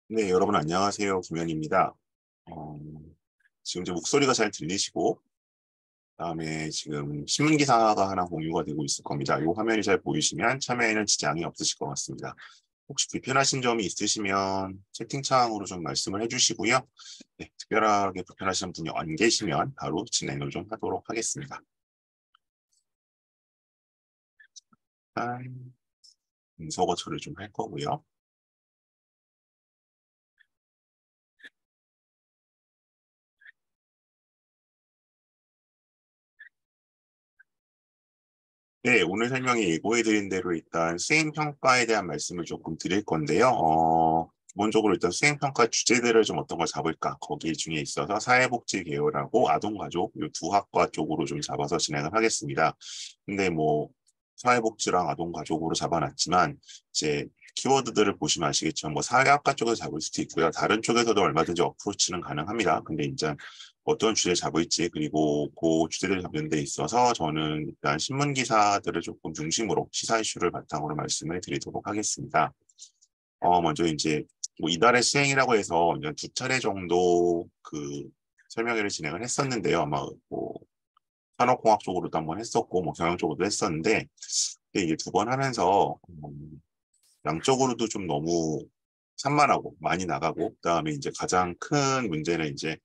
네, 여러분 안녕하세요. 김현입니다. 어, 지금 제 목소리가 잘 들리시고, 그다음에 지금 신문 기사가 하나 공유가 되고 있을 겁니다. 이 화면이 잘 보이시면 참여에는 지장이 없으실 것 같습니다. 혹시 불편하신 점이 있으시면 채팅창으로 좀 말씀을 해주시고요. 네, 특별하게 불편하신 분이 안 계시면 바로 진행을 좀 하도록 하겠습니다. 일단 문서 거처를 좀 할 거고요. 네, 오늘 설명에 예고해드린 대로 일단 수행평가에 대한 말씀을 조금 드릴 건데요. 기본적으로 일단 수행평가 주제들을 좀 어떤 걸 잡을까, 거기 중에 있어서 사회복지 계열하고 아동가족 이 두 학과 쪽으로 좀 잡아서 진행을 하겠습니다. 근데 뭐 사회복지랑 아동가족으로 잡아놨지만 이제 키워드들을 보시면 아시겠지만 뭐 사회학과 쪽에서 잡을 수도 있고요. 다른 쪽에서도 얼마든지 어프로치는 가능합니다. 근데 이제 어떤 주제 잡을지 그리고 그 주제를 잡는 데 있어서 저는 일단 신문 기사들을 조금 중심으로 시사 이슈를 바탕으로 말씀을 드리도록 하겠습니다. 먼저 이제 뭐 이달의 수행이라고 해서 이제 두 차례 정도 그 설명회를 진행을 했었는데요. 아마 뭐 산업공학 쪽으로도 한번 했었고 뭐 경영 쪽으로도 했었는데 이게 두 번 하면서 양적으로도 좀 너무 산만하고 많이 나가고 그다음에 이제 가장 큰 문제는 이제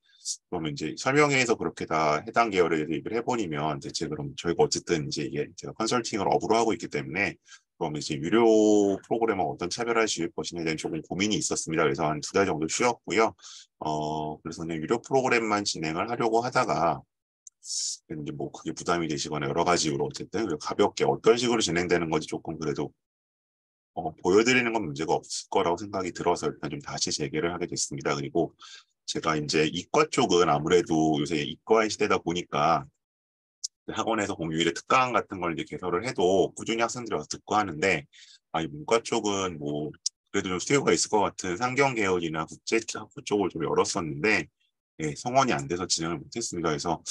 그러면 이제 설명회에서 그렇게 다 해당 계열에 대해서 얘기를 해버리면 대체 그럼 저희가 어쨌든 이제 이게 제가 컨설팅을 업으로 하고 있기 때문에 그러면 이제 유료 프로그램하고 어떤 차별화를 지을 것이냐에 대한 조금 고민이 있었습니다. 그래서 한 두 달 정도 쉬었고요. 그래서 그냥 유료 프로그램만 진행을 하려고 하다가 이제 뭐 그게 부담이 되시거나 여러 가지 이유로 어쨌든 가볍게 어떤 식으로 진행되는 건지 조금 그래도 보여드리는 건 문제가 없을 거라고 생각이 들어서 일단 좀 다시 재개를 하게 됐습니다. 그리고 제가 이제 이과 쪽은 아무래도 요새 이과의 시대다 보니까 학원에서 공유일에 특강 같은 걸 이제 개설을 해도 꾸준히 학생들이 와서 듣고 하는데, 이 문과 쪽은 뭐 그래도 좀 수요가 있을 것 같은 상경 계열이나 국제 학부 쪽을 좀 열었었는데, 예, 성원이 안 돼서 진행을 못했습니다. 그래서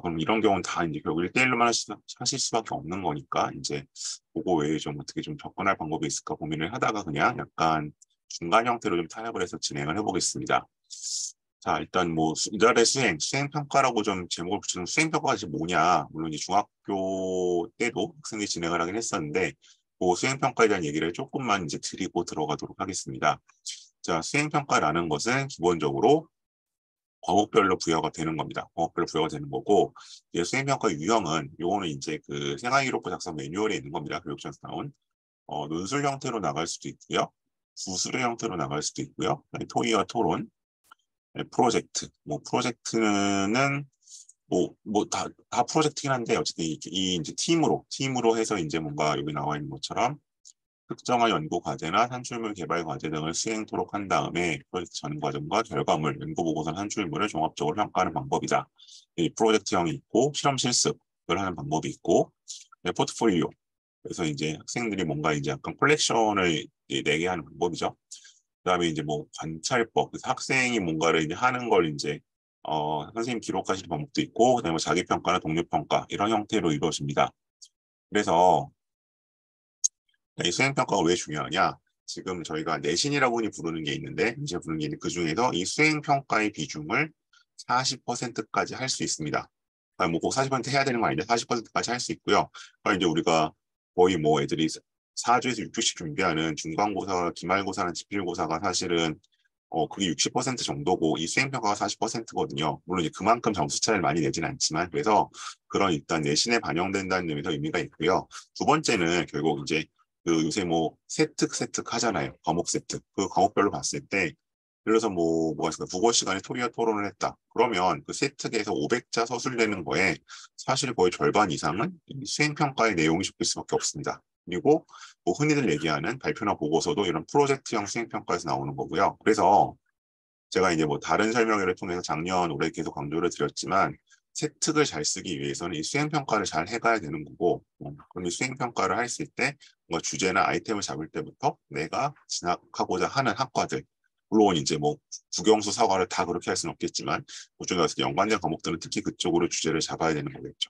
그럼 이런 경우는 다 이제 결국 1대1로만 하실 수밖에 없는 거니까 이제 그거 외에 좀 어떻게 좀 접근할 방법이 있을까 고민을 하다가 그냥 약간 중간 형태로 좀 타협을 해서 진행을 해보겠습니다. 자, 일단 뭐 이달의 수행평가라고 좀 제목을 붙이는 수행평가가 지금 뭐냐. 물론 이제 중학교 때도 학생들이 진행을 하긴 했었는데 그 수행평가에 대한 얘기를 조금만 이제 드리고 들어가도록 하겠습니다. 자, 수행평가라는 것은 기본적으로 과목별로 부여가 되는 겁니다. 과목별로 부여가 되는 거고, 수행평가 유형은, 요거는 이제 그 생활기록부 작성 매뉴얼에 있는 겁니다. 교육청에서 나온. 논술 형태로 나갈 수도 있고요. 부수료 형태로 나갈 수도 있고요. 토의와 토론, 프로젝트. 뭐, 프로젝트는, 다 프로젝트긴 한데, 어쨌든 이 이제 팀으로 해서 이제 뭔가 여기 나와 있는 것처럼 특정한 연구 과제나 산출물 개발 과제 등을 수행토록 한 다음에 프로젝트 전 과정과 결과물, 연구 보고서 산출물을 종합적으로 평가하는 방법이다. 이 프로젝트형이 있고 실험 실습을 하는 방법이 있고 포트폴리오. 그래서 이제 학생들이 뭔가 이제 약간 컬렉션을 내게 하는 방법이죠. 그다음에 이제 뭐 관찰법. 그래서 학생이 뭔가를 이제 하는 걸 이제 선생님 기록하시는 방법도 있고 그다음에 뭐 자기 평가나 동료 평가 이런 형태로 이루어집니다. 그래서 이 수행평가가 왜 중요하냐? 지금 저희가 내신이라고 흔히 부르는 게 있는데, 이제 부르는 게 있는데, 그 중에서 이 수행평가의 비중을 40%까지 할 수 있습니다. 뭐꼭 40% 해야 되는 건 아닌데, 40%까지 할 수 있고요. 이제 우리가 거의 뭐 애들이 4주에서 6주씩 준비하는 중간고사, 기말고사나 지필고사가 사실은 그게 60% 정도고 이 수행평가가 40%거든요. 물론 이제 그만큼 점수 차이를 많이 내진 않지만 그래서 그런 일단 내신에 반영된다는 의미에서 의미가 있고요. 두 번째는 결국 이제 그 요새 뭐 세특 하잖아요. 과목 세특. 그 과목별로 봤을 때 예를 들어서 뭐가 있을까? 국어 시간에 토리와 토론을 했다. 그러면 그 세특에서 500자 서술되는 거에 사실 거의 절반 이상은 수행평가의 내용이 적힐 수밖에 없습니다. 그리고 뭐 흔히들 얘기하는 발표나 보고서도 이런 프로젝트형 수행평가에서 나오는 거고요. 그래서 제가 이제 뭐 다른 설명회를 통해서 작년, 올해 계속 강조를 드렸지만 세특을 잘 쓰기 위해서는 이 수행평가를 잘 해가야 되는 거고 그럼 이 수행평가를 했을 때 뭔가 주제나 아이템을 잡을 때부터 내가 진학하고자 하는 학과들 물론 이제 뭐 국영수 사과를 다 그렇게 할 수는 없겠지만 그중에 서 연관된 과목들은 특히 그쪽으로 주제를 잡아야 되는 거겠죠.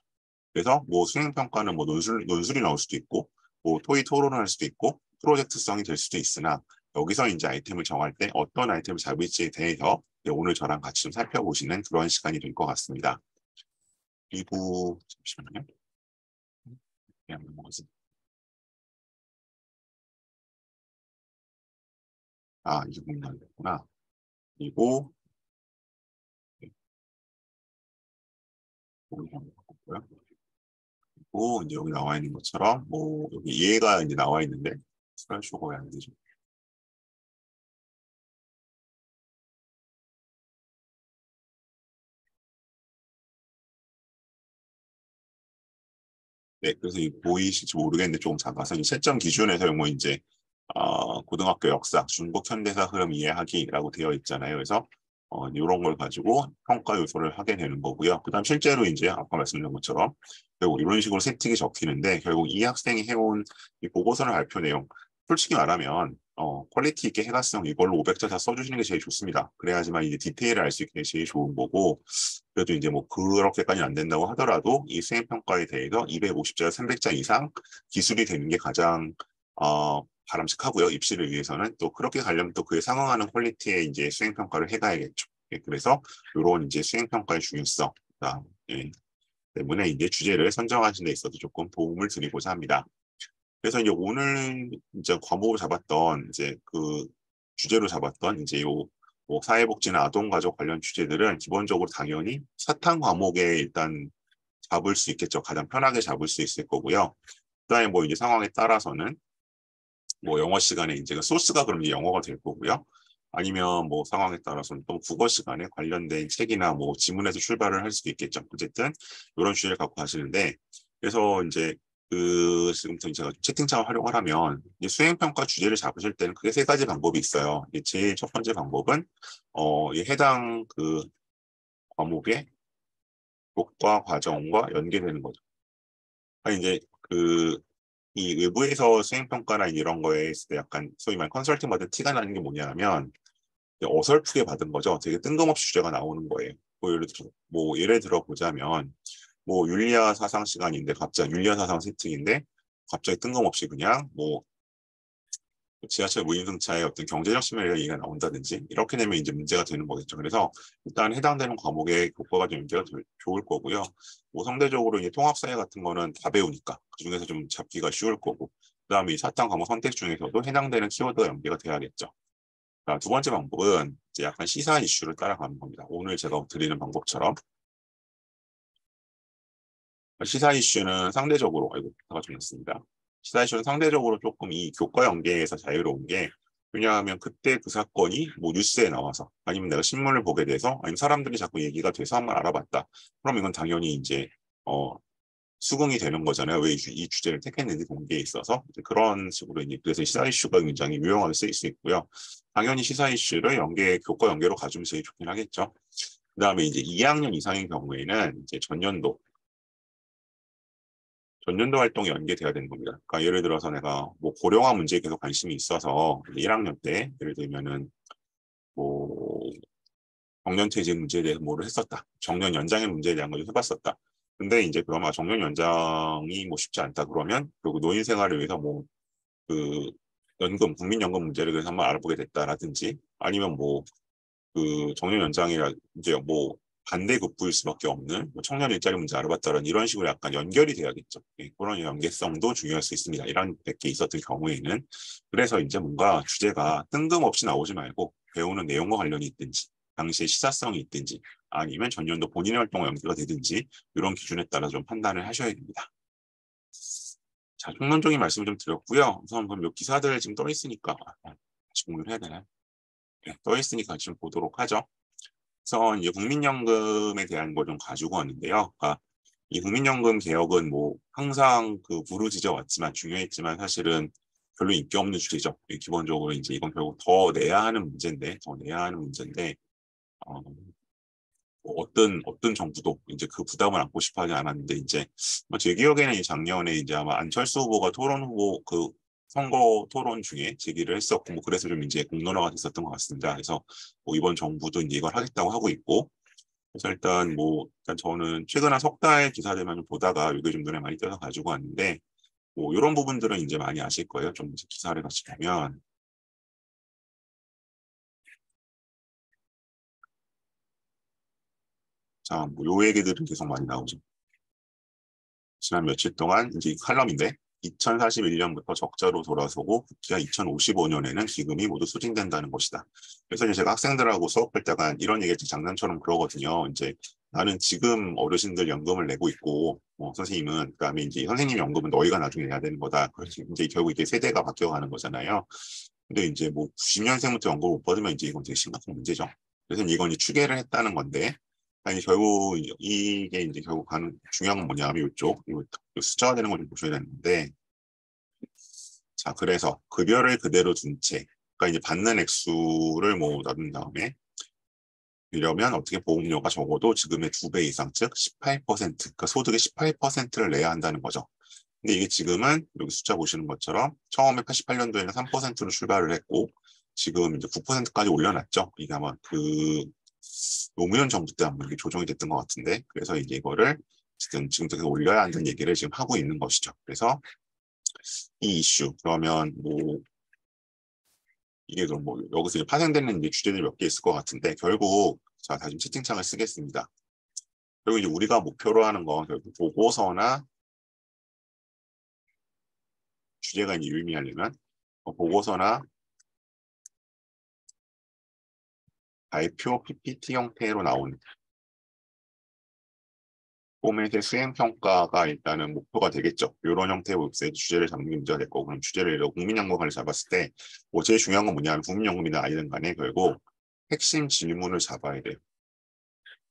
그래서 뭐 수행평가는 뭐 논술이 나올 수도 있고 뭐 토의 토론을 할 수도 있고 프로젝트성이 될 수도 있으나 여기서 이제 아이템을 정할 때 어떤 아이템을 잡을지에 대해서 오늘 저랑 같이 좀 살펴보시는 그런 시간이 될 것 같습니다. 그리고 잠시만요. 그냥 뭐지? 이게 공간이구나. 그리고 여기 한번 바꿨고요. 그리고 이제 여기 나와 있는 것처럼 뭐 여기 얘가 이제 나와 있는데 스프레드쇼가 왜 안 되죠? 네, 그래서 이 보이실지 모르겠는데 조금 작아서 이 채점 기준에서 뭐 이제 고등학교 역사, 중국 현대사 흐름 이해하기라고 되어 있잖아요. 그래서 이런 걸 가지고 평가 요소를 하게 되는 거고요. 그다음 실제로 이제 아까 말씀드린 것처럼 결국 이런 식으로 세팅이 적히는데 결국 이 학생이 해온 이 보고서나 발표 내용 솔직히 말하면 퀄리티 있게 해갔으면 이걸로 500자 다 써주시는 게 제일 좋습니다. 그래야지만 이제 디테일을 알 수 있게 제일 좋은 거고 그래도 이제 뭐 그렇게까지는 안 된다고 하더라도 이 수행평가에 대해서 250자, 300자 이상 기술이 되는 게 가장 바람직하고요. 입시를 위해서는 또 그렇게 가려면 또 그에 상응하는 퀄리티의 이제 수행평가를 해가야겠죠. 예, 그래서 이런 이제 수행평가의 중요성 예, 때문에 이제 주제를 선정하시는 데 있어서 조금 도움을 드리고자 합니다. 그래서 이제 오늘 이제 과목을 잡았던 이제 그 주제로 잡았던 이제 뭐 사회복지나 아동가족 관련 주제들은 기본적으로 당연히 사탐 과목에 일단 잡을 수 있겠죠. 가장 편하게 잡을 수 있을 거고요. 그다음에 뭐 이제 상황에 따라서는 뭐 영어 시간에 이제 그 소스가 그럼 이제 영어가 될 거고요. 아니면 뭐 상황에 따라서는 또 국어 시간에 관련된 책이나 뭐 지문에서 출발을 할 수도 있겠죠. 어쨌든 이런 주제를 갖고 가시는데 그래서 이제 그 지금부터 제가 채팅창을 활용을 하면 이제 수행평가 주제를 잡으실 때는 크게 세 가지 방법이 있어요. 제일 첫 번째 방법은 이 해당 그 과목의 교과 과정과 연계되는 거죠. 이제 이 외부에서 수행평가나 이런 거에 있을 때 약간 소위 말 컨설팅 받은 티가 나는 게 뭐냐면 어설프게 받은 거죠. 되게 뜬금없이 주제가 나오는 거예요. 뭐 예를 들어 보자면 뭐 윤리학 사상 시간인데 갑자기 윤리학 사상 세팅인데 갑자기 뜬금없이 그냥 뭐 지하철 무임승차의 어떤 경제적 측면에 얘기가 나온다든지 이렇게 되면 이제 문제가 되는 거겠죠. 그래서 일단 해당되는 과목의 교과가 좀 연계가 좋을 거고요. 뭐 상대적으로 이제 통합사회 같은 거는 다 배우니까 그중에서 좀 잡기가 쉬울 거고 그다음에 이 사탐 과목 선택 중에서도 해당되는 키워드가 연계가 돼야겠죠. 자, 두 번째 방법은 이제 약간 시사 이슈를 따라가는 겁니다. 오늘 제가 드리는 방법처럼 시사 이슈는 상대적으로 아이고 부타가 좀 있습니다. 시사 이슈는 상대적으로 조금 이 교과 연계에서 자유로운 게 왜냐하면 그때 그 사건이 뭐 뉴스에 나와서 아니면 내가 신문을 보게 돼서 아니면 사람들이 자꾸 얘기가 돼서 한번 알아봤다. 그럼 이건 당연히 이제 수긍이 되는 거잖아요. 왜 이 주제를 택했는지 동기에 있어서 그런 식으로 이제 그래서 시사 이슈가 굉장히 유용하게 쓰일 수 있고요. 당연히 시사 이슈를 교과 연계로 가주면 제일 좋긴 하겠죠. 그다음에 이제 2학년 이상인 경우에는 이제 전년도 활동이 연계돼야 되는 겁니다. 그러니까 예를 들어서 내가 뭐 고령화 문제에 계속 관심이 있어서 1학년 때 예를 들면은 뭐 정년퇴직 문제에 대해서 뭐를 했었다. 정년 연장의 문제에 대한 걸 해봤었다. 근데 이제 그러면 정년 연장이 뭐 쉽지 않다 그러면 그리고 노인 생활을 위해서 뭐 그 국민연금 문제를 그래서 한번 알아보게 됐다라든지 아니면 뭐 그 정년 연장이라 이제 뭐 반대급부일 수밖에 없는 뭐 청년 일자리 문제 알아봤다는 이런 식으로 약간 연결이 돼야겠죠. 예, 그런 연계성도 중요할 수 있습니다. 이런 게 있었던 경우에는 그래서 이제 뭔가 주제가 뜬금없이 나오지 말고 배우는 내용과 관련이 있든지 당시의 시사성이 있든지 아니면 전년도 본인의 활동과 연계가 되든지 이런 기준에 따라 좀 판단을 하셔야 됩니다. 자, 총론적인 말씀을 좀 드렸고요. 우선 그럼 요 기사들 지금 떠 있으니까 다시 공유를 해야 되나요? 네, 떠 있으니까 지금 보도록 하죠. 그래서 이제 국민연금에 대한 걸 좀 가지고 왔는데요. 그러니까 이 국민연금 개혁은 뭐 항상 그 부르짖어 왔지만 중요했지만 사실은 별로 인기 없는 주제죠. 기본적으로 이제 이건 결국 더 내야 하는 문제인데 어, 뭐 어떤 정부도 이제 그 부담을 안고 싶어 하지 않았는데 이제 제 기억에는 이 작년에 이제 아마 안철수 후보가 토론 후보 그 선거 토론 중에 제기를 했었고 뭐 그래서 좀 이제 공론화가 됐었던 것 같습니다. 그래서 뭐 이번 정부도 이제 이걸 하겠다고 하고 있고 그래서 일단 저는 최근 한 석 달 기사들만 좀 보다가 이게 좀 눈에 많이 띄어서 가지고 왔는데 뭐 이런 부분들은 이제 많이 아실 거예요. 좀 이제 기사를 같이 보면 자, 뭐 요 얘기들은 계속 많이 나오죠. 지난 며칠 동안 이제 이 칼럼인데 2041년부터 적자로 돌아서고 기아 2055년에는 기금이 모두 소진된다는 것이다. 그래서 이제 제가 학생들하고 수업할 때가 이런 얘기 장난처럼 그러거든요. 이제 나는 지금 어르신들 연금을 내고 있고 선생님은 그다음에 이제 선생님 연금은 너희가 나중에 내야 되는 거다. 그래서 이제 결국 이게 세대가 바뀌어가는 거잖아요. 근데 이제 뭐 90년생부터 연금을 못 받으면 이제 이건 되게 심각한 문제죠. 그래서 이건 이제 추계를 했다는 건데 아니 결국 이게 이제 결국 가는 중요한 건 뭐냐면 이쪽 이거 숫자가 되는 걸 좀 보셔야 되는데 자 그래서 급여를 그대로 둔 채 그러니까 이제 받는 액수를 뭐 놔둔 다음에 이러면 어떻게 보험료가 적어도 지금의 2배 이상 즉 18% 그러니까 소득의 18%를 내야 한다는 거죠. 근데 이게 지금은 여기 숫자 보시는 것처럼 처음에 88년도에는 3%로 출발을 했고 지금 이제 9%까지 올려놨죠. 이게 아마 그 노무현 정부 때 한번 이게 조정이 됐던 것 같은데 그래서 이제 이거를 어쨌든 지금도 계속 올려야 한다는 얘기를 지금 하고 있는 것이죠. 그래서 이 이슈 그러면 뭐 이게 그럼 뭐 여기서 이제 파생되는 이제 주제들이 몇 개 있을 것 같은데 결국 자 다시 채팅창을 쓰겠습니다. 그리고 이제 우리가 목표로 하는 건 결국 보고서나 주제가 이제 유의미하려면 보고서나 발표 PPT 형태로 나오는 포맷의 수행평가가 일단은 목표가 되겠죠. 이런 형태의 웹사이트 주제를 잡는 게 문제가 될 거고 그럼 주제를 국민연금관을 잡았을 때 뭐 제일 중요한 건 뭐냐면 국민연금이든 아니든 간에 결국 핵심 질문을 잡아야 돼요.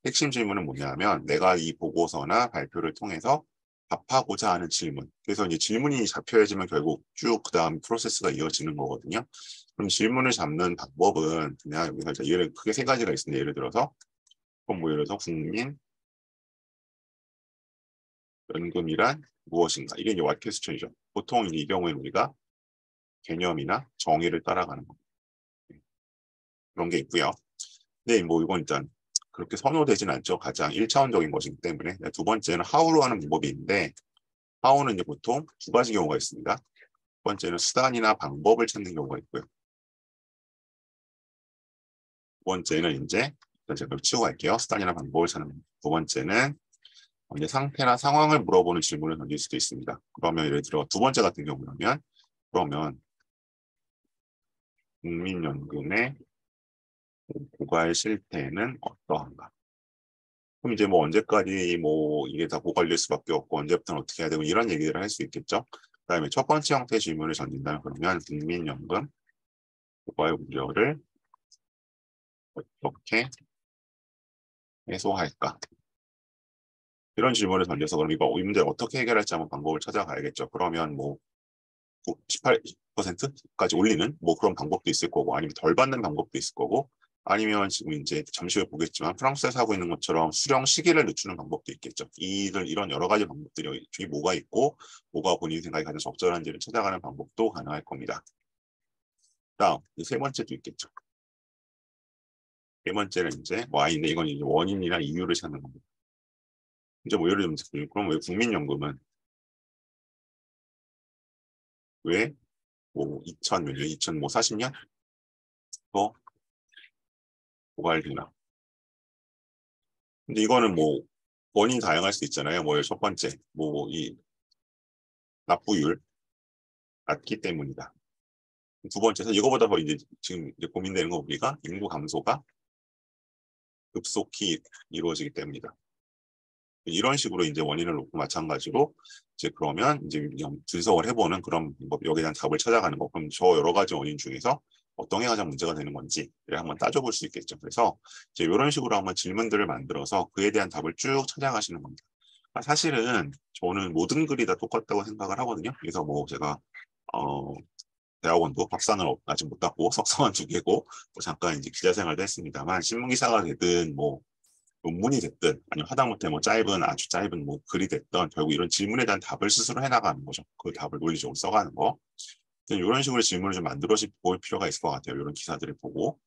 핵심 질문은 뭐냐면 내가 이 보고서나 발표를 통해서 답하고자 하는 질문. 그래서 이제 질문이 잡혀야지만 결국 쭉 그 다음 프로세스가 이어지는 거거든요. 그럼 질문을 잡는 방법은 그냥 여기서 예를 크게 세 가지가 있습니다. 예를 들어서 그럼 뭐 예를 들어서 국민 연금이란 무엇인가? 이게 이제 what question이죠. 보통 이 경우에는 우리가 개념이나 정의를 따라가는 거 그런 게 있고요. 근데 뭐 이건 일단 그렇게 선호되진 않죠. 가장 1차원적인 것이기 때문에. 두 번째는 how로 하는 방법이 있는데 how는 이제 보통 두 가지 경우가 있습니다. 첫 번째는 수단이나 방법을 찾는 경우가 있고요. 두 번째는 이제 제가 치고 갈게요. 수단이나 방법을 찾는. 두 번째는 이제 상태나 상황을 물어보는 질문을 던질 수도 있습니다. 그러면 예를 들어 두 번째 같은 경우라면 그러면 국민연금의 고갈 실태는 어떠한가? 그럼 이제 뭐 언제까지 뭐 이게 다 고갈될 수밖에 없고 언제부터는 어떻게 해야 되고 이런 얘기를 할 수 있겠죠. 그다음에 첫 번째 형태의 질문을 던진다면 그러면 국민연금 고갈 우려를 어떻게 해소할까? 이런 질문을 던져서 그럼 이거 이 문제를 어떻게 해결할지 한번 방법을 찾아가야겠죠. 그러면 뭐 18%까지 올리는 뭐 그런 방법도 있을 거고 아니면 덜 받는 방법도 있을 거고 아니면 지금 이제 잠시 후에 보겠지만 프랑스에서 하고 있는 것처럼 수령 시기를 늦추는 방법도 있겠죠. 이런 여러 가지 방법들이 중에 뭐가 있고 뭐가 본인 생각에 가장 적절한지를 찾아가는 방법도 가능할 겁니다. 다음 세 번째도 있겠죠. 세 번째는 이제 Y인데 이건 이제 원인이나 이유를 찾는 겁니다. 이제 뭐 예를 들면 그럼 왜 국민연금은 왜 뭐 2000몇 년, 2040년 더 고갈되나? 근데 이거는 뭐 원인이 다양할 수 있잖아요. 뭐 첫 번째, 뭐 이 납부율 낮기 때문이다. 두 번째는 이거보다 더 이제 지금 이제 고민되는 건 우리가 인구 감소가 급속히 이루어지기 때문이다. 이런 식으로 이제 원인을 놓고 마찬가지로 이제 그러면 이제 분석을 해보는 그런 방법, 여기에 대한 답을 찾아가는 거. 그럼 저 여러 가지 원인 중에서 어떤 게 가장 문제가 되는 건지를 한번 따져볼 수 있겠죠. 그래서 이제 이런 식으로 한번 질문들을 만들어서 그에 대한 답을 쭉 찾아가시는 겁니다. 사실은 저는 모든 글이 다 똑같다고 생각을 하거든요. 그래서 뭐 제가 대학원도 박사는 아직 못 땄고 석사만 2개고 뭐 잠깐 이제 기자 생활도 했습니다만 신문 기사가 되든 뭐 논문이 됐든 아니면 하다못해 뭐 짧은 아주 짧은 뭐 글이 됐던 결국 이런 질문에 대한 답을 스스로 해나가는 거죠. 그 답을 논리적으로 써가는 거. 이런 식으로 질문을 좀 만들어 볼 필요가 있을 것 같아요. 이런 기사들을 보고.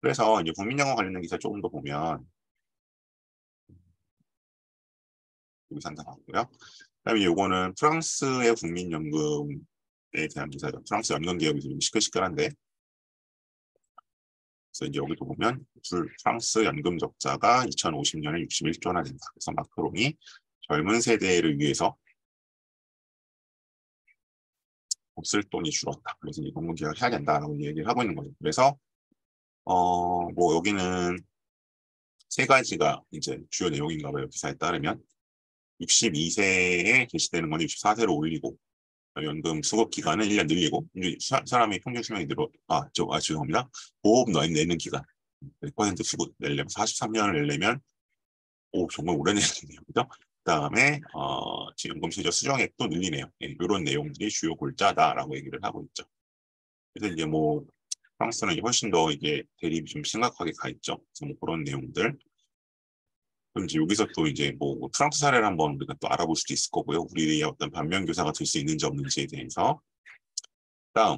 그래서 이제 국민연금 관련된 기사 조금 더 보면 여기 산다 봤고요. 그다음에 이거는 프랑스의 국민연금에 대한 기사죠. 프랑스 연금개혁이 좀 시끌시끌한데 그래서 이제 여기도 보면 프랑스 연금 적자가 2050년에 61조나 된다. 그래서 마크롱이 젊은 세대를 위해서 없을 돈이 줄었다. 그래서 이 공공 개혁을 해야 된다라고 얘기를 하고 있는 거죠. 그래서 뭐 여기는 세 가지가 이제 주요 내용인가 봐요. 기사에 따르면 62세에 개시되는 건 64세로 올리고 연금 수급 기간은 1년 늘리고 이제 사람의 평균 수명이 죄송합니다. 보험 내는 기간 100% 수급 내려면 43년을 내려면 정말 오래 내야겠네요. 그죠? 그다음에 지금 연금 최저 수령액도 늘리네요. 이런 내용들이 주요 골자다라고 얘기를 하고 있죠. 그래서 이제 뭐 프랑스는 훨씬 더 이게 대립이 좀 심각하게 가 있죠. 그래서 뭐 그런 내용들. 그럼 이제 여기서 또 이제 뭐 프랑스 사례를 한번 우리가 또 알아볼 수도 있을 거고요. 우리의 어떤 반면 교사가 될 수 있는지 없는지에 대해서. 다음,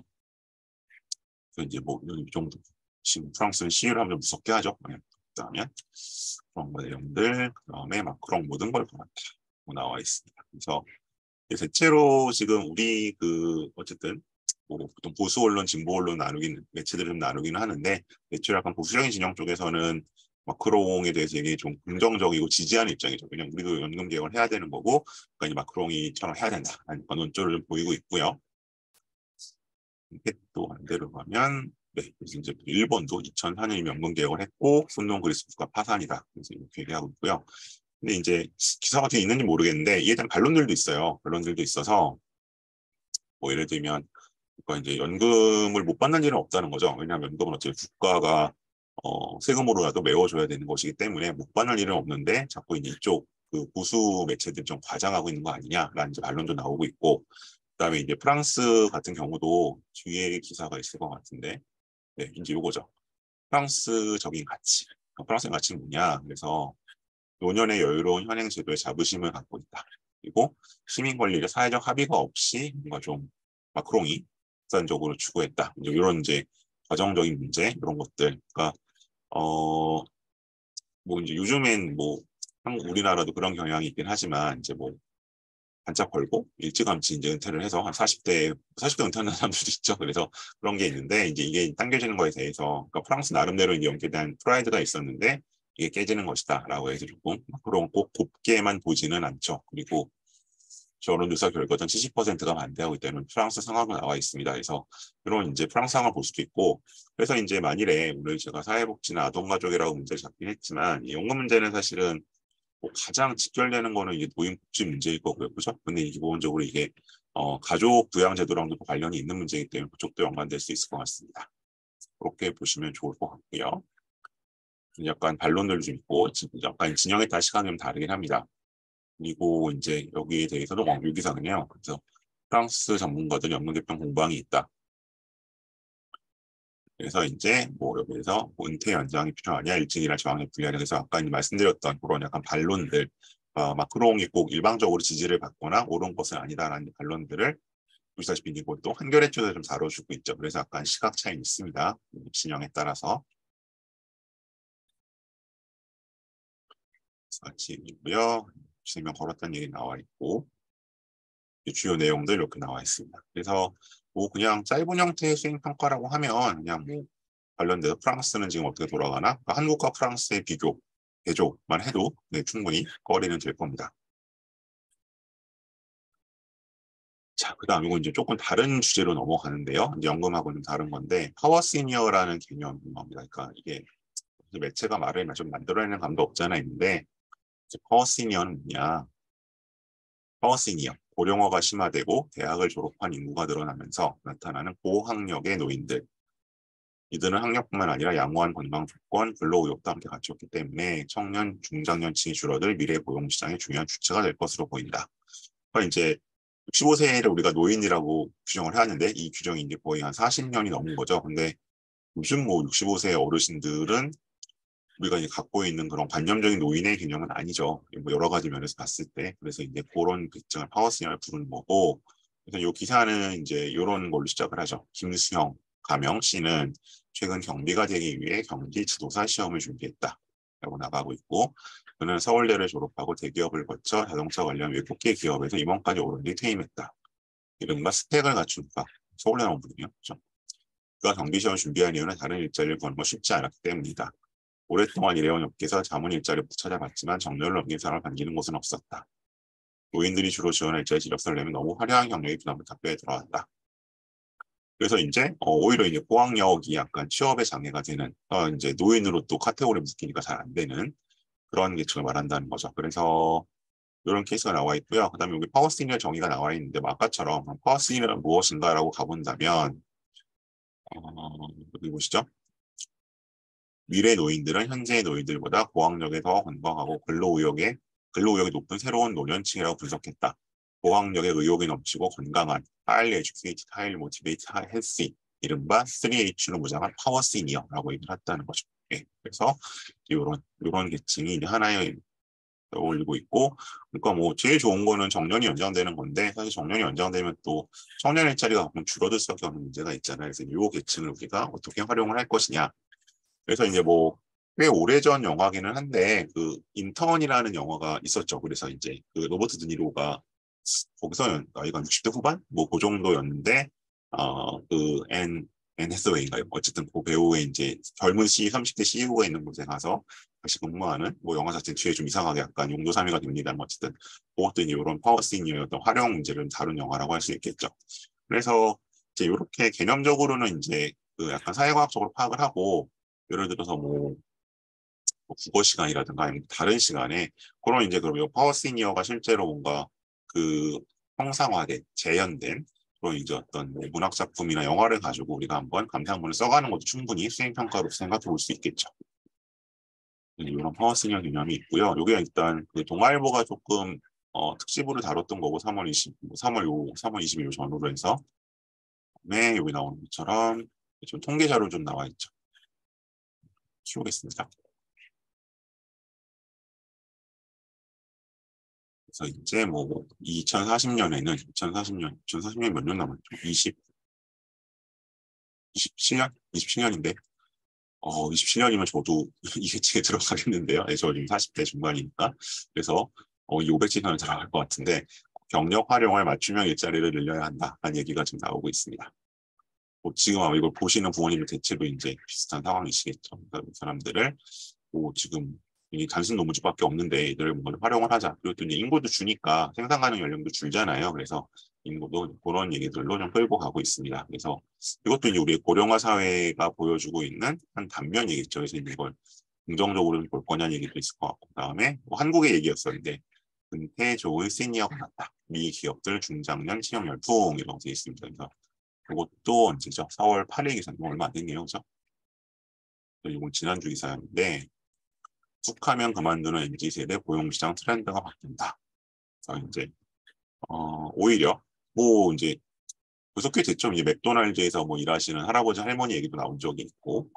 이제 뭐 이 정도 지금 프랑스는 시위를 하면 무섭게 하죠. 그다음에 그런 내용들, 그다음에 마크롱 모든 걸 보았다 나와 있습니다. 그래서 대체로 지금 우리 어쨌든 뭐 보통 보수 언론, 진보 언론 매체들을 좀 나누기는 하는데 대체로 약간 보수적인 진영 쪽에서는 마크롱에 대해서 되게 좀 긍정적이고 지지하는 입장이죠. 그냥 우리도 연금 개혁을 해야 되는 거고, 그러니까 이제 마크롱이처럼 해야 된다. 그런 논조를 좀 보이고 있고요. 또 반대로 가면 그래서 이제 일본도 2004년 연금 개혁을 했고 손동 그리스 국가 파산이다. 그래서 이렇게 얘기하고 있고요. 근데 이제 기사가 어떻게 있는지 모르겠는데 이에 대한 반론들도 있어요. 반론들도 있어서 뭐 예를 들면 그러니까 이제 연금을 못 받는 일은 없다는 거죠. 왜냐하면 연금은 어차피 국가가 세금으로라도 메워줘야 되는 것이기 때문에 못 받는 일은 없는데 자꾸 이제 이쪽 보수 매체들이 좀 과장하고 있는 거 아니냐라는 이제 반론도 나오고 있고, 그다음에 이제 프랑스 같은 경우도 뒤에 기사가 있을 것 같은데, 네, 이제 요거죠. 프랑스적인 가치. 프랑스의 가치는 뭐냐? 그래서 노년의 여유로운 현행 제도에 자부심을 갖고 있다. 그리고 시민 권리의 사회적 합의가 없이 뭔가 좀 마크롱이 극단적으로 추구했다. 이런 이제 과정적인 문제 이런 것들. 그러니까 뭐 이제 요즘엔 뭐 우리나라도 그런 경향이 있긴 하지만 이제 뭐 반짝 걸고 일찌감치 이제 은퇴를 해서 한 40대 은퇴하는 사람들도 있죠. 그래서 그런 게 있는데 이제 이게 당겨지는 거에 대해서 그러니까 프랑스 나름대로 이제 연기에 대한 프라이드가 있었는데 이게 깨지는 것이다라고 해서 조금 그런 꼭 곱게만 보지는 않죠. 그리고 여론조사 결과는 70%가 반대하고 있다는 프랑스 상황도 나와 있습니다. 그래서 그런 이제 프랑스 상황을 볼 수도 있고, 그래서 이제 만일에 오늘 제가 사회복지나 아동가족이라고 문제를 잡긴 했지만 이 연금 문제는 사실은 뭐 가장 직결되는 거는 이게 노인복지 문제일 거고요, 그죠? 근데 기본적으로 이게 가족 부양제도랑도 관련이 있는 문제이기 때문에 그쪽도 연관될 수 있을 것 같습니다. 그렇게 보시면 좋을 것 같고요. 약간 반론들도 좀 있고, 약간 진영에 따라 시간이 좀 다르긴 합니다. 그리고 이제 여기에 대해서도 유기사항이에요. 그래서 프랑스 전문가들 연금 개편 공방이 있다. 그래서 이제 뭐 여기에서 뭐 은퇴 연장이 필요하냐, 일찍이나 저항에 불리하냐. 그래서 아까 말씀드렸던 그런 약간 반론들, 마크롱이 꼭 일방적으로 지지를 받거나 옳은 것은 아니다라는 반론들을 보시다시피 이것도 한겨레 쪽에 좀 다뤄주고 있죠. 그래서 약간 시각 차이 있습니다. 진영에 따라서. 같이 있고요. 설명 걸었다는 얘기 나와 있고, 주요 내용들 이렇게 나와 있습니다. 그래서 뭐 그냥 짧은 형태의 수행평가라고 하면 그냥 뭐 관련돼서 프랑스는 지금 어떻게 돌아가나? 그러니까 한국과 프랑스의 대조만 해도 네, 충분히 거리는 될 겁니다. 자, 그다음 이건 이제 조금 다른 주제로 넘어가는데요. 이제 연금하고는 다른 건데 파워 시니어라는 개념인 겁니다. 그러니까 이게 매체가 말을 좀 만들어내는 감도 없지 않아 있는데 파워 시니어는 뭐냐? 파워 시니어, 고령화가 심화되고 대학을 졸업한 인구가 늘어나면서 나타나는 고학력의 노인들. 이들은 학력뿐만 아니라 양호한 건강 조건, 근로 의욕도 함께 갖췄기 때문에 청년, 중장년층이 줄어들 미래 고용시장의 중요한 주체가 될 것으로 보인다. 그러니까 이제 65세를 우리가 노인이라고 규정을 하는데 이 규정이 이제 거의 한 40년이 넘은 거죠. 근데 요즘 뭐 65세 어르신들은 우리가 이제 갖고 있는 그런 관념적인 노인의 개념은 아니죠. 뭐 여러 가지 면에서 봤을 때. 그래서 이제 그런 특징을 파워시니어를 부르는 거고. 그래서 이 기사는 이제 이런 걸로 시작을 하죠. 김수형, 가명 씨는 최근 경비가 되기 위해 경기 지도사 시험을 준비했다. 라고 나가고 있고, 그는 서울대를 졸업하고 대기업을 거쳐 자동차 관련 외국계 기업에서 임원까지 오른 뒤 퇴임했다. 이른바 스펙을 갖춘 바. 서울대 나온 분이요. 그렇죠? 그가 경비시험을 준비한 이유는 다른 일자리를 구하는 건 쉽지 않았기 때문이다. 오랫동안 일해온 업계에서 자문 일자리부터 찾아봤지만 정년을 넘긴 사람을 반기는 곳은 없었다. 노인들이 주로 지원할 일자리 이력서를 내면 너무 화려한 경력이 부담을 답변에 들어왔다. 그래서 이제 오히려 이제 고학력이 약간 취업에 장애가 되는 이제 노인으로 또 카테고리 묶이니까 잘 안 되는 그런 계층을 말한다는 거죠. 그래서 이런 케이스가 나와 있고요. 그다음에 여기 파워 시니어 정의가 나와 있는데 뭐 아까처럼 파워 시니어는 무엇인가라고 가본다면 여기 보시죠. 미래 노인들은 현재의 노인들보다 고학력에 더 건강하고 근로의욕이 높은 새로운 노년층이라고 분석했다. 고학력에 의욕이 넘치고 건강한 highly educated, highly motivated, healthy 이른바 3H로 무장한 파워 시니어라고 얘기를 했다는 거죠. 예, 그래서 이런 계층이 하나의 올리고 있고, 그러니까 뭐 제일 좋은 거는 정년이 연장되는 건데 사실 정년이 연장되면 또 청년 일자리가 줄어들 수밖에 없는 문제가 있잖아요. 그래서 이 계층을 우리가 어떻게 활용을 할 것이냐. 그래서 이제 뭐 꽤 오래전 영화기는 한데 그 인턴이라는 영화가 있었죠. 그래서 이제 그 로버트 드니로가 거기서 나이가 60대 후반 뭐 그 정도였는데 그앤 해서웨이인가요? 어쨌든 그 배우의 이제 젊은 30대 CEO가 있는 곳에 가서 다시 근무하는 뭐 영화 자체 뒤에 좀 이상하게 약간 용도사미가 됩니다. 뭐 어쨌든 그것도 이제 이런 파워 시니어의 어떤 활용 문제를 다룬 영화라고 할 수 있겠죠. 그래서 이제 이렇게 개념적으로는 이제 그 약간 사회과학적으로 파악을 하고 예를 들어서 뭐 국어 시간이라든가 아니면 다른 시간에 그런 이제 그럼 파워 시니어가 실제로 뭔가 그 형상화된 재현된 그런 이제 어떤 뭐 문학 작품이나 영화를 가지고 우리가 한번 감상문을 써가는 것도 충분히 수행 평가로 생각해 볼 수 있겠죠. 이런 파워 시니어 개념이 있고요. 이게 일단 그 동아일보가 조금 특집으로 다뤘던 거고 3월 20일 전후로 해서 네 여기 나오는 것처럼 좀 통계 자료 좀 나와 있죠. 치우겠습니다. 그래서 이제 뭐 2040년 몇 년 남았죠? 27년인데 27년이면 저도 이 계층에 들어가겠는데요. 네, 저 지금 40대 중반이니까. 그래서 이 500시간은 들어갈 것 같은데 경력 활용을 맞춤형 일자리를 늘려야 한다라는 얘기가 지금 나오고 있습니다. 뭐 지금 아마 이걸 보시는 부모님은 대체로 이제 비슷한 상황이시겠죠. 그러니까 이 사람들을 뭐 지금 이 단순 노무주밖에 없는데 이들을 뭔가 활용을 하자. 그리고 또 이제 인구도 주니까 생산 가능 연령도 줄잖아요. 그래서 인구도 그런 얘기들로 좀 끌고 가고 있습니다. 그래서 이것도 이제 우리의 고령화 사회가 보여주고 있는 한 단면이겠죠. 그래서 이걸 긍정적으로 볼 거냐는 얘기도 있을 것 같고 그다음에 뭐 한국의 얘기였었는데 은퇴 좋은 시니어가 났다. 미 기업들 중장년 취업 열풍이라고 되어 있습니다. 그래서 이것도 언제죠? 4월 8일 기사 얼마 안 됐네요. 그죠? 이건 지난주 기사였는데 툭하면 그만두는 MZ세대 고용시장 트렌드가 바뀐다. 그래서 이제 오히려 뭐 이제 벌써 꽤 됐죠. 이제 맥도날드에서 뭐 일하시는 할아버지 할머니 얘기도 나온 적이 있고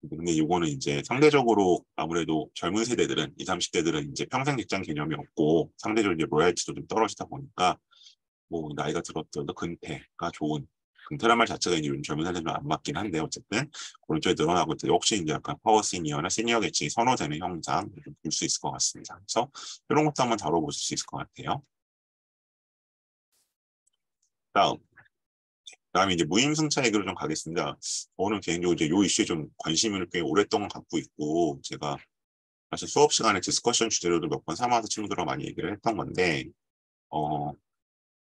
근데 이거는 이제 상대적으로 아무래도 젊은 세대들은 20, 30대들은 이제 평생 직장 개념이 없고 상대적으로 이제 로얄티도 좀 떨어지다 보니까 뭐 나이가 들었더라도 근태가 좋은 근태란 말 자체가 이제 요즘 젊은 세대는 안 맞긴 한데 어쨌든 그런 쪽에 늘어나고 있고 역시 이제 약간 파워 시니어나 시니어 계층이 선호되는 형상 좀 볼 수 있을 것 같습니다. 그래서 이런 것도 한번 다뤄보실 수 있을 것 같아요. 다음 그다음에 이제 무임승차 얘기로 좀 가겠습니다. 저는 개인적으로 이제 이 이슈에 좀 관심을 꽤 오랫동안 갖고 있고 제가 사실 수업 시간에 디스커션 주제로도 몇 번 삼아서 친구들과 많이 얘기를 했던 건데 어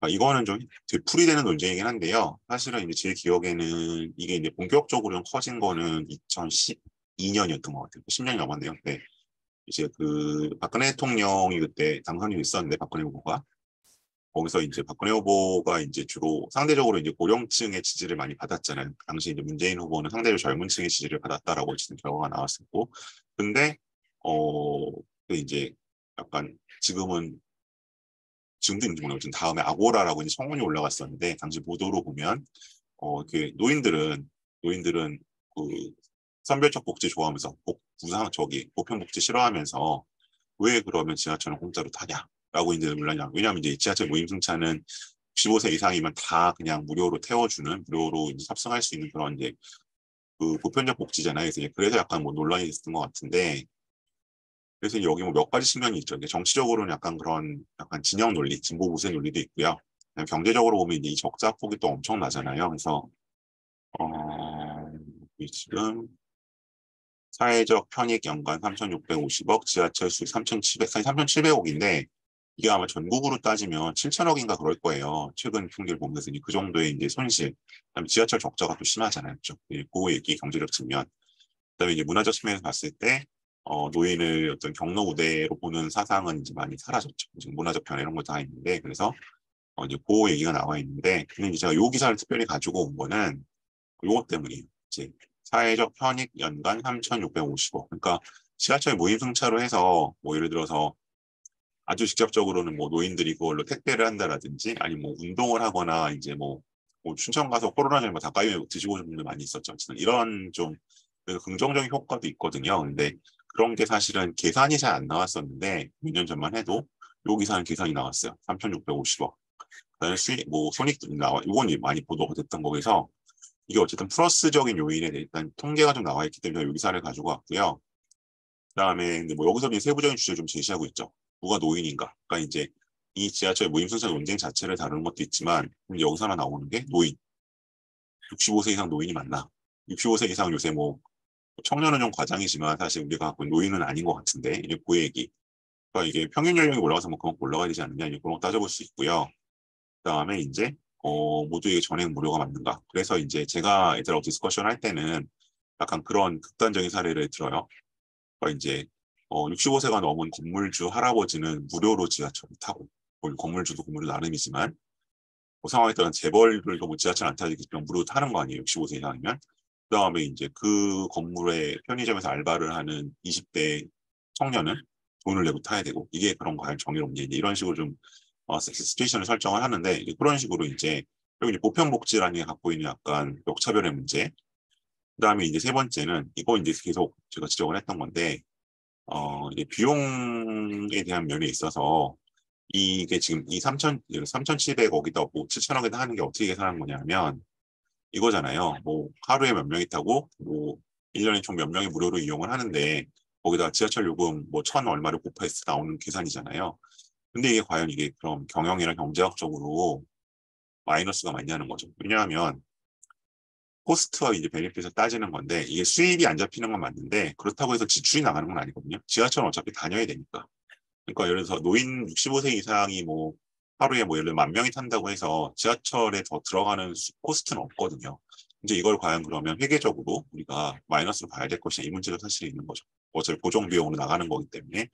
이거는 좀 되풀이되는 논쟁이긴 한데요. 사실은 이제 제 기억에는 이게 이제 본격적으로 커진 거는 2012년이었던 것 같아요. 10년이 넘었네요. 네. 이제 그 박근혜 대통령이 그때 당선이 됐었는데 박근혜 후보가 거기서 이제 박근혜 후보가 이제 주로 상대적으로 이제 고령층의 지지를 많이 받았잖아요. 당시 이제 문재인 후보는 상대적으로 젊은 층의 지지를 받았다라고 지금 결과가 나왔었고, 근데 그 이제 약간 지금도 있는지 모르겠지만 다음에 아고라라고 이제 청원이 올라갔었는데 당시 보도로 보면 그 노인들은 그 선별적 복지 좋아하면서 보편 복지 싫어하면서 왜 그러면 지하철은 공짜로 타냐라고 이제 논란이 왜냐하면 이제 지하철 무임승차는 15세 이상이면 다 그냥 무료로 태워주는 무료로 이제 탑승할 수 있는 그런 이제 그 보편적 복지잖아요. 그래서 약간 뭐 논란이 있었던 것 같은데 그래서 여기 뭐 몇 가지 측면이 있죠. 정치적으로는 약간 그런 약간 진영 논리, 진보 우세 논리도 있고요. 경제적으로 보면 이제 이 적자 폭이 또 엄청나잖아요. 그래서 지금 사회적 편익 연간 3,650억, 지하철 수익 3,700억인데 이게 아마 전국으로 따지면 7천억인가 그럴 거예요. 최근 통계를 보면서 그 정도의 이제 손실. 그다음에 지하철 적자가 또 심하잖아요. 그 얘기 경제적 측면. 그다음에 이제 문화적 측면에서 봤을 때 노인을 어떤 경로 우대로 보는 사상은 이제 많이 사라졌죠. 지금 문화적 변화 이런 거 다 있는데 그래서 이제 그 얘기가 나와 있는데 근데 이제 제가 요 기사를 특별히 가지고 온 거는 요것 때문이에요. 이제 사회적 편익 연간 3,650억. 그러니까 지하철 무임승차로 해서 뭐 예를 들어서 아주 직접적으로는 뭐 노인들이 그걸로 택배를 한다라든지 아니면 뭐 운동을 하거나 이제 뭐 춘천 가서 코로나 전에 뭐 닭갈비 드시고 오신 분들 많이 있었죠. 어쨌든 이런 좀 긍정적인 효과도 있거든요. 근데 그런 게 사실은 계산이 잘 안 나왔었는데 몇 년 전만 해도 여기서는 계산이 나왔어요. 3,650억. 그다음에 수익 뭐 손익도 나와. 이건 많이 보도가 됐던 거에서 이게 어쨌든 플러스적인 요인에 대해 일단 통계가 좀 나와 있기 때문에 여기 사를 가지고 왔고요. 그다음에 근데 뭐 여기서 세부적인 주제를 좀 제시하고 있죠. 누가 노인인가? 그러니까 이제 이 지하철 무임승차 논쟁 자체를 다루는 것도 있지만 여기서 하나 나오는 게 노인. 65세 이상 노인이 많나? 65세 이상 요새 뭐 청년은 좀 과장이지만 사실 우리가 갖고 있는 노인은 아닌 것 같은데 이게 그 얘기. 그러니까 이게 평균 연령이 올라가서 뭐 그만큼 올라가야 되지 않느냐 이런 거 따져볼 수 있고요. 그다음에 이제 모두에게 전액 무료가 맞는가? 그래서 이제 제가 애들하고 디스커션 할 때는 약간 그런 극단적인 사례를 들어요. 그러니까 이제 65세가 넘은 건물주 할아버지는 무료로 지하철을 타고 건물주도 건물주 나름이지만 그 상황에 따른 재벌을 뭐 지하철 안 타지 그냥 무료로 타는 거 아니에요. 65세 이상이면. 그다음에 이제 그 건물의 편의점에서 알바를 하는 20대 청년은 돈을 내고 타야 되고 이게 그런 거 정의롭냐 이런 식으로 좀 시츄에이션을 설정을 하는데 이제 그런 식으로 이제 여기 이제 보편복지라는 게 갖고 있는 약간 역차별의 문제. 그다음에 이제 세 번째는 이거 이제 계속 제가 지적을 했던 건데 이제 비용에 대한 면에 있어서 이게 지금 이 3,700억이다 뭐 7천억이다 하는 게 어떻게 계산하는 거냐면 이거잖아요. 뭐 하루에 몇 명이 타고 뭐 1년에 총 몇 명이 무료로 이용을 하는데 거기다가 지하철 요금 뭐 천 얼마를 곱해서 나오는 계산이잖아요. 근데 이게 과연 이게 그럼 경영이나 경제학적으로 마이너스가 맞냐는 거죠. 왜냐하면 코스트와 이제 베네핏을 따지는 건데 이게 수입이 안 잡히는 건 맞는데 그렇다고 해서 지출이 나가는 건 아니거든요. 지하철은 어차피 다녀야 되니까. 그러니까 예를 들어서 노인 65세 이상이 뭐 하루에 뭐 예를 들어 10,000명이 탄다고 해서 지하철에 더 들어가는 코스트는 없거든요. 이제 이걸 과연 그러면 회계적으로 우리가 마이너스로 봐야 될 것이냐 이 문제가 사실 있는 거죠. 어차피 보정 비용으로 나가는 거기 때문에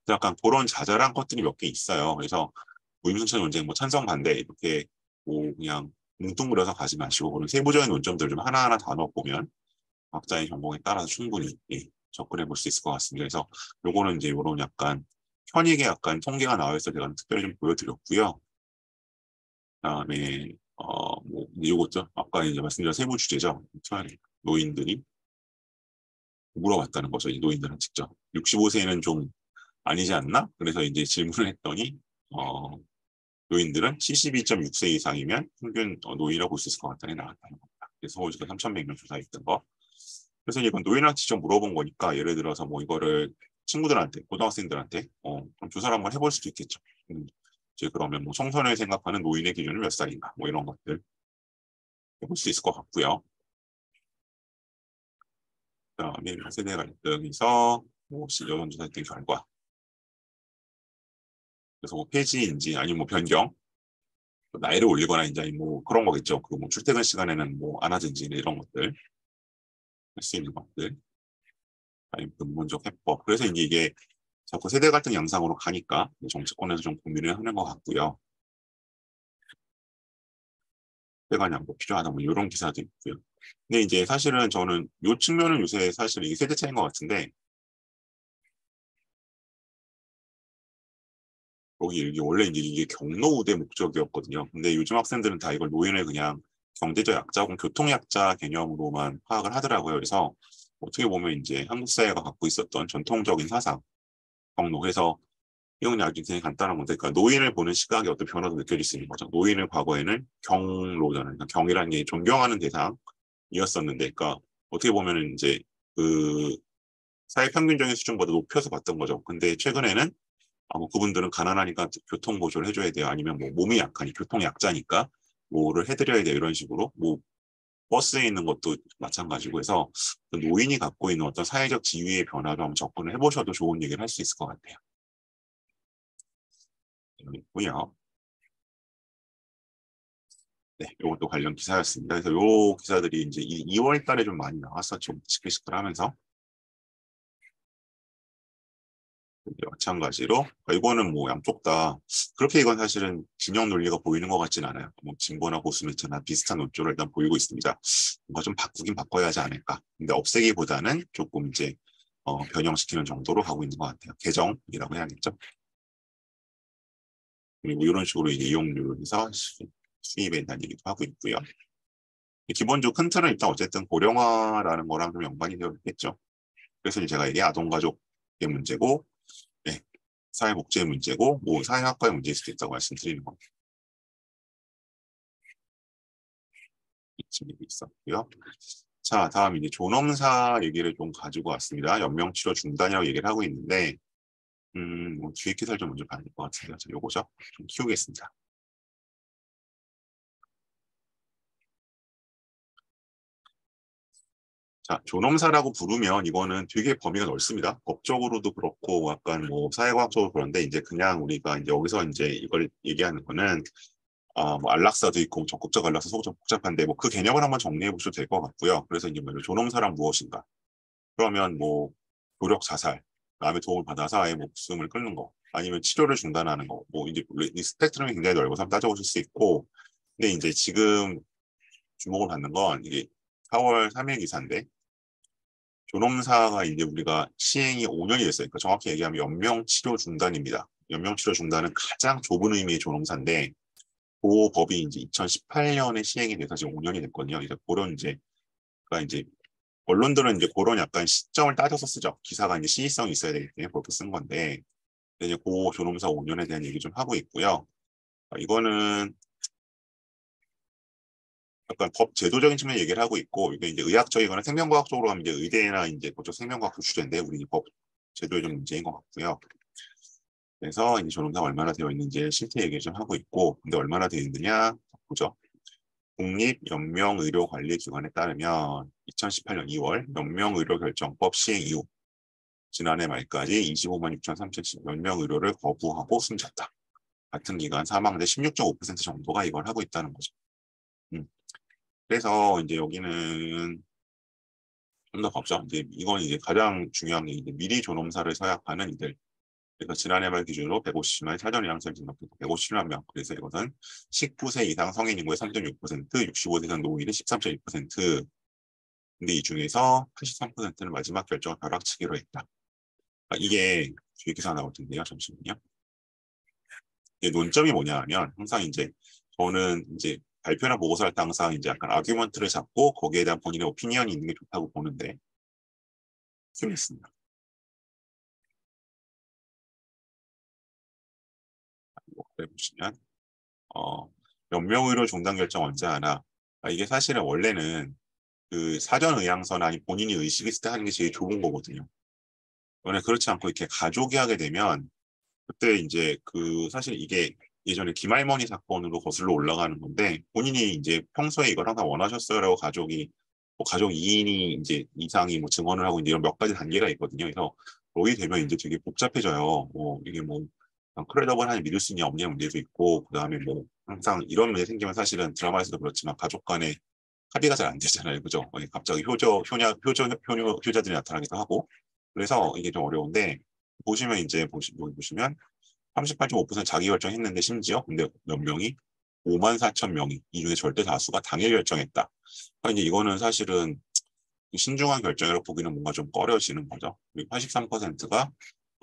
약간 그런 자잘한 것들이 몇 개 있어요. 그래서 무임승차 논쟁 뭐 찬성 반대 이렇게 뭐 그냥 뭉뚱그려서 가지 마시고 그런 세부적인 논점들 좀 하나하나 다 넣어보면 각자의 전공에 따라서 충분히 접근해 볼 수 있을 것 같습니다. 그래서 요거는 이제 이런 약간 편익에 약간 통계가 나와 있어서 제가 특별히 좀 보여드렸고요. 그다음에 뭐 요것죠. 아까 이제 말씀드린 세부 주제죠. 노인들이 물어봤다는 거죠. 이 노인들은 직접 65세는 좀 아니지 않나? 그래서 이제 질문을 했더니 노인들은 72.6세 이상이면 평균 노인이라고 볼 수 있을 것 같다니 나왔다는 겁니다. 그래서 서울시가 3,100명 조사했던 거. 그래서 이건 노인한테 직접 물어본 거니까 예를 들어서 뭐 이거를 친구들한테 고등학생들한테 좀 조사를 한번 해볼 수도 있겠죠. 이제 그러면 뭐 청소년을 생각하는 노인의 기준은 몇 살인가 뭐 이런 것들 해볼 수 있을 것 같고요. 그다음에 세대 갈등에서 뭐 여론조사했던 결과 그래서 뭐 폐지인지 아니면 뭐 변경 나이를 올리거나 이제 뭐 그런 거겠죠. 그 뭐 출퇴근 시간에는 뭐 안 하든지 이런 것들 할 수 있는 것들 아니면 근본적 해법. 그래서 이게 자꾸 세대 갈등 양상으로 가니까 정치권에서 좀 고민을 하는 것 같고요. 세대간 양보 필요하다 뭐 이런 기사도 있고요. 근데 이제 사실은 저는 이 측면은 요새 사실 이게 세대 차이인 것 같은데 여기 이게 원래 이제 이게 경로 우대 목적이었거든요. 근데 요즘 학생들은 다 이걸 노인을 그냥 경제적 약자 혹은 교통 약자 개념으로만 파악을 하더라고요. 그래서 어떻게 보면 이제 한국 사회가 갖고 있었던 전통적인 사상 경로 그래서 이건 아주 굉장히 간단한 건데, 그러니까 노인을 보는 시각에 어떤 변화도 느껴질 수 있는 거죠. 노인을 과거에는 경로잖아요. 그러니까 경이라는 게 존경하는 대상이었었는데, 그러니까 어떻게 보면은 이제 그 사회 평균적인 수준보다 높여서 봤던 거죠. 근데 최근에는 뭐 그분들은 가난하니까 교통 보조를 해줘야 돼요. 아니면 뭐 몸이 약하니 교통 약자니까 뭐를 해드려야 돼요. 이런 식으로 뭐 버스에 있는 것도 마찬가지고 해서 노인이 갖고 있는 어떤 사회적 지위의 변화로 한번 접근을 해보셔도 좋은 얘기를 할 수 있을 것 같아요. 있고요. 네, 이것도 관련 기사였습니다. 그래서 요 기사들이 이제 2월 달에 좀 많이 나왔었죠. 시끌시끌하면서. 마찬가지로 이거는 뭐 양쪽 다 그렇게 이건 사실은 진영 논리가 보이는 것 같진 않아요. 뭐 진보나 보수 매체나 비슷한 논조를 일단 보이고 있습니다. 뭔가 좀 바꾸긴 바꿔야 하지 않을까. 근데 없애기보다는 조금 이제 변형시키는 정도로 하고 있는 것 같아요. 개정이라고 해야겠죠. 그리고 이런 식으로 이제 이용료를 해서 수입에 대한 얘기도 하고 있고요. 기본적으로 큰 틀은 일단 어쨌든 고령화라는 거랑 좀 연관이 되어 있겠죠. 그래서 이제 제가 이게 아동가족의 문제고, 네, 사회복지의 문제고, 뭐 사회학과의 문제일 수도 있다고 말씀드리는 겁니다. 이쯤 얘기 있었고요. 자, 다음 이제 존엄사 얘기를 좀 가지고 왔습니다. 연명치료 중단이라고 얘기를 하고 있는데, 뭐 뒤에 기사를 좀 먼저 봐야 될 것 같은데요. 자, 요거죠. 좀 키우겠습니다. 자, 존엄사라고 부르면 이거는 되게 범위가 넓습니다. 법적으로도 그렇고, 약간 뭐 사회과학적으로 그런데 이제 그냥 우리가 이제 여기서 이제 이걸 얘기하는 거는 뭐 안락사도 있고 적극적 안락사, 소극적 복잡한데 뭐 그 개념을 한번 정리해 보셔도 될 것 같고요. 그래서 이제 뭐 존엄사란 무엇인가? 그러면 뭐 조력 자살, 남의 도움을 받아서 아예 목숨을 끊는 거, 아니면 치료를 중단하는 거, 뭐 이제 이 스펙트럼이 굉장히 넓어서 한번 따져보실 수 있고, 근데 이제 지금 주목을 받는 건 이게 4월 3일 기사인데 존엄사가 이제 우리가 시행이 5년이 됐어요. 그러니까 정확히 얘기하면 연명치료 중단입니다. 연명치료 중단은 가장 좁은 의미의 존엄사인데 그 법이 이제 2018년에 시행이 돼서 지금 5년이 됐거든요. 이제 그런 이제 그러니까 이제 언론들은 이제 그런 약간 시점을 따져서 쓰죠. 기사가 이제 시의성이 있어야 되기 때문에 그렇게 쓴 건데 이제 그 존엄사 5년에 대한 얘기 좀 하고 있고요. 이거는 약간 법 제도적인 측면 얘기를 하고 있고 이게 이제 의학적이거나 생명과학적으로 가면 이제 의대나 이제 그쪽 생명과학 주제인데 우리 법 제도의 좀 문제인 것 같고요. 그래서 이제 존엄사가 얼마나 되어 있는지 실태 얘기를 좀 하고 있고 근데 얼마나 되어 있느냐 보죠. 국립연명의료관리기관에 따르면 2018년 2월 연명의료결정법 시행 이후 지난해 말까지 25만 6,370 연명의료를 거부하고 숨졌다. 같은 기간 사망자 16.5% 정도가 이걸 하고 있다는 거죠. 그래서 이제 여기는 좀 더 가보죠. 이제 이건 이제 가장 중요한 게 이제 미리 존엄사를 서약하는 이들. 그래서 지난해 말 기준으로 150만 사전 의향서를 등록했고 157만 명. 그래서 이것은 19세 이상 성인 인구의 3.6%, 65세 이상 노인의 13.1%. 근데 이 중에서 83%는 마지막 결정을 벼락치기로 했다. 이게 뒤에 기사 나올 텐데요. 잠시만요. 이게 논점이 뭐냐 하면 항상 이제 저는 이제 발표나 보고서 할 때 항상 이제 약간 아규먼트를 잡고 거기에 대한 본인의 오피니언이 있는 게 좋다고 보는데 좀 있습니다. 뭐 보시면 연명의료 중단 결정 언제 하나 이게 사실은 원래는 그 사전 의향서나 아니 본인이 의식이 있을 때 하는 게 제일 좋은 거거든요. 원래 그렇지 않고 이렇게 가족이 하게 되면 그때 이제 그 사실 이게 예전에 김할머니 사건으로 거슬러 올라가는 건데 본인이 이제 평소에 이걸 항상 원하셨어요라고 가족이 뭐 가족 2인이 이제 이상이 뭐 증언을 하고 이제 이런 몇 가지 단계가 있거든요. 그래서 거기 되면 이제 되게 복잡해져요. 뭐 이게 뭐 크레더블 하니 믿을 수 있냐 없냐 문제도 있고 그다음에 뭐 항상 이런 문제 생기면 사실은 드라마에서도 그렇지만 가족 간에 합의가 잘 안 되잖아요. 그죠? 갑자기 효자들이 나타나기도 하고 그래서 이게 좀 어려운데 보시면 이제 여기 보시면 38.5% 자기 결정했는데 심지어 근데 몇 명이 5만 4천 명이 이 중에 절대 다수가 당일 결정했다. 그러니까 이제 이거는 사실은 신중한 결정이라고 보기는 뭔가 좀 꺼려지는 거죠. 그리고 83%가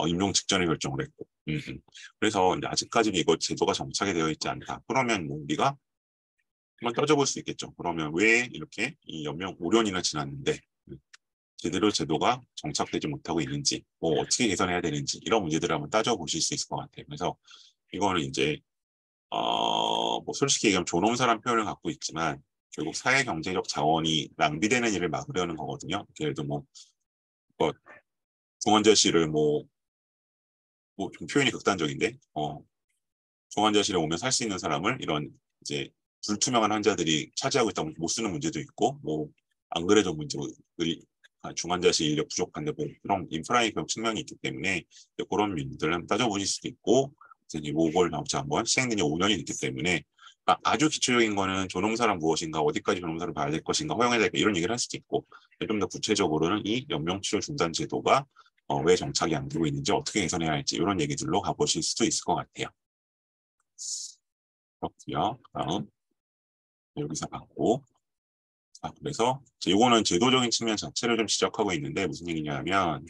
임용 직전에 결정을 했고. 그래서 이제 아직까지는 이거 제도가 정착이 되어 있지 않다. 그러면 뭐 우리가 한번 따져볼 수 있겠죠. 그러면 왜 이렇게 이 연명 5년이나 지났는데 제대로 제도가 정착되지 못하고 있는지, 뭐 어떻게 개선해야 되는지 이런 문제들을 한번 따져보실 수 있을 것 같아요. 그래서 이거는 이제 뭐 솔직히 얘기하면 존엄사란 표현을 갖고 있지만 결국 사회 경제적 자원이 낭비되는 일을 막으려는 거거든요. 예를 들어 뭐 중환자실을 뭐 좀 표현이 극단적인데 중환자실에 오면 살 수 있는 사람을 이런 이제 불투명한 환자들이 차지하고 있다면 못 쓰는 문제도 있고, 뭐 안 그래도 문제들이 중환자실 인력 부족한데 뭐 그런 인프라의 그런 측면이 있기 때문에 그런 면들을 한번 따져보실 수도 있고, 이제 모걸 나오지 한번 시행된 지 5년이 됐기 때문에 아주 기초적인 거는 존엄사란 무엇인가, 어디까지 존엄사를 봐야 될 것인가, 허용해야 될까 이런 얘기를 할 수도 있고, 좀 더 구체적으로는 이 연명치료 중단 제도가 왜 정착이 안 되고 있는지 어떻게 개선해야 할지 이런 얘기들로 가보실 수도 있을 것 같아요. 그렇고요. 다음 여기서 봤고, 그래서 이거는 제도적인 측면 자체를 좀 지적하고 있는데 무슨 얘기냐면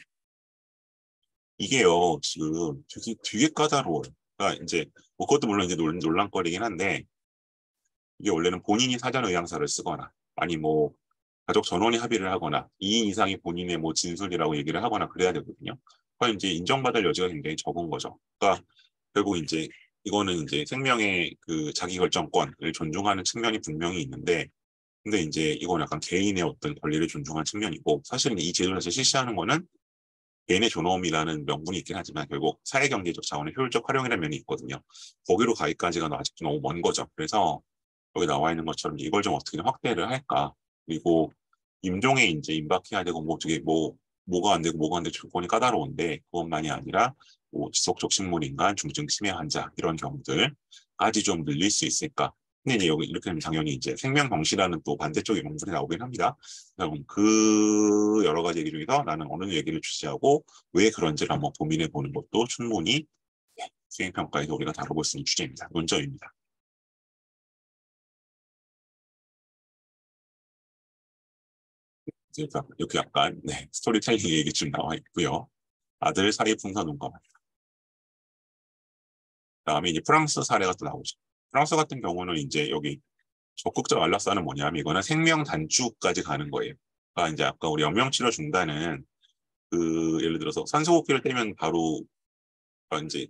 이게요 지금 되게 까다로워요. 그러니까 이제 뭐 그것도 물론 이제 논란거리긴 한데 이게 원래는 본인이 사전 의향서를 쓰거나 아니 뭐 가족 전원이 합의를 하거나 2인 이상이 본인의 뭐 진술이라고 얘기를 하거나 그래야 되거든요. 그러니까 이제 인정받을 여지가 굉장히 적은 거죠. 그러니까 결국 이제 이거는 이제 생명의 그 자기결정권을 존중하는 측면이 분명히 있는데, 근데 이제 이건 약간 개인의 어떤 권리를 존중하는 측면이고, 사실은 이 제도를 자체 실시하는 거는 개인의 존엄이라는 명분이 있긴 하지만 결국 사회경제적 자원의 효율적 활용이라는 면이 있거든요. 거기로 가기까지가 아직도 너무 먼 거죠. 그래서 여기 나와 있는 것처럼 이걸 좀 어떻게 확대를 할까. 그리고 임종에 이제 임박해야 되고 뭐 어떻게 뭐가 안 되고 뭐가 안 되고 조건이 까다로운데 그것만이 아니라 뭐 지속적 식물인간, 중증 치매 환자 이런 경우들까지 좀 늘릴 수 있을까. 근데 이제 여기 이렇게 되면 당연히 이제 생명병시라는 또 반대쪽의 명분이 나오긴 합니다. 그럼 그 여러 가지 얘기 중에서 나는 어느 얘기를 취재하고 왜 그런지를 한번 고민해 보는 것도 충분히 수행평가에서 우리가 다뤄볼 수 있는 주제입니다. 논점입니다. 이렇게 약간 스토리텔링 얘기 좀 나와 있고요. 아들 사이 풍선 논가. 그다음에 이제 프랑스 사례가 또 나오죠. 프랑스 같은 경우는 이제 여기 적극적 안락사는 뭐냐면 이거는 생명 단축까지 가는 거예요. 그러니까 이제 아까 우리 연명치료 중단은 그 예를 들어서 산소호흡기를 떼면 바로 이제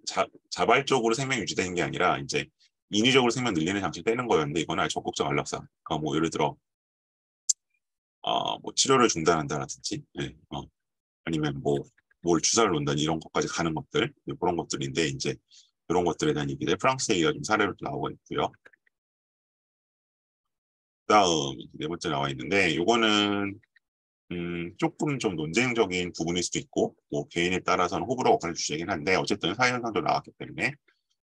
자발적으로 생명 유지되는 게 아니라 이제 인위적으로 생명 늘리는 장치를 떼는 거였는데 이거는 아주 적극적 안락사. 그러니까 뭐 예를 들어 뭐 치료를 중단한다라든지, 아니면 뭐 뭘 주사를 놓는다니 이런 것까지 가는 것들, 그런 것들인데 이제 그런 것들에 대한 얘기들 프랑스 얘기가 좀 사례로 나오고 있고요. 그다음 네 번째 나와 있는데 요거는 조금 좀 논쟁적인 부분일 수도 있고 뭐 개인에 따라서는 호불호 갈 주제긴 한데 어쨌든 사회현상도 나왔기 때문에,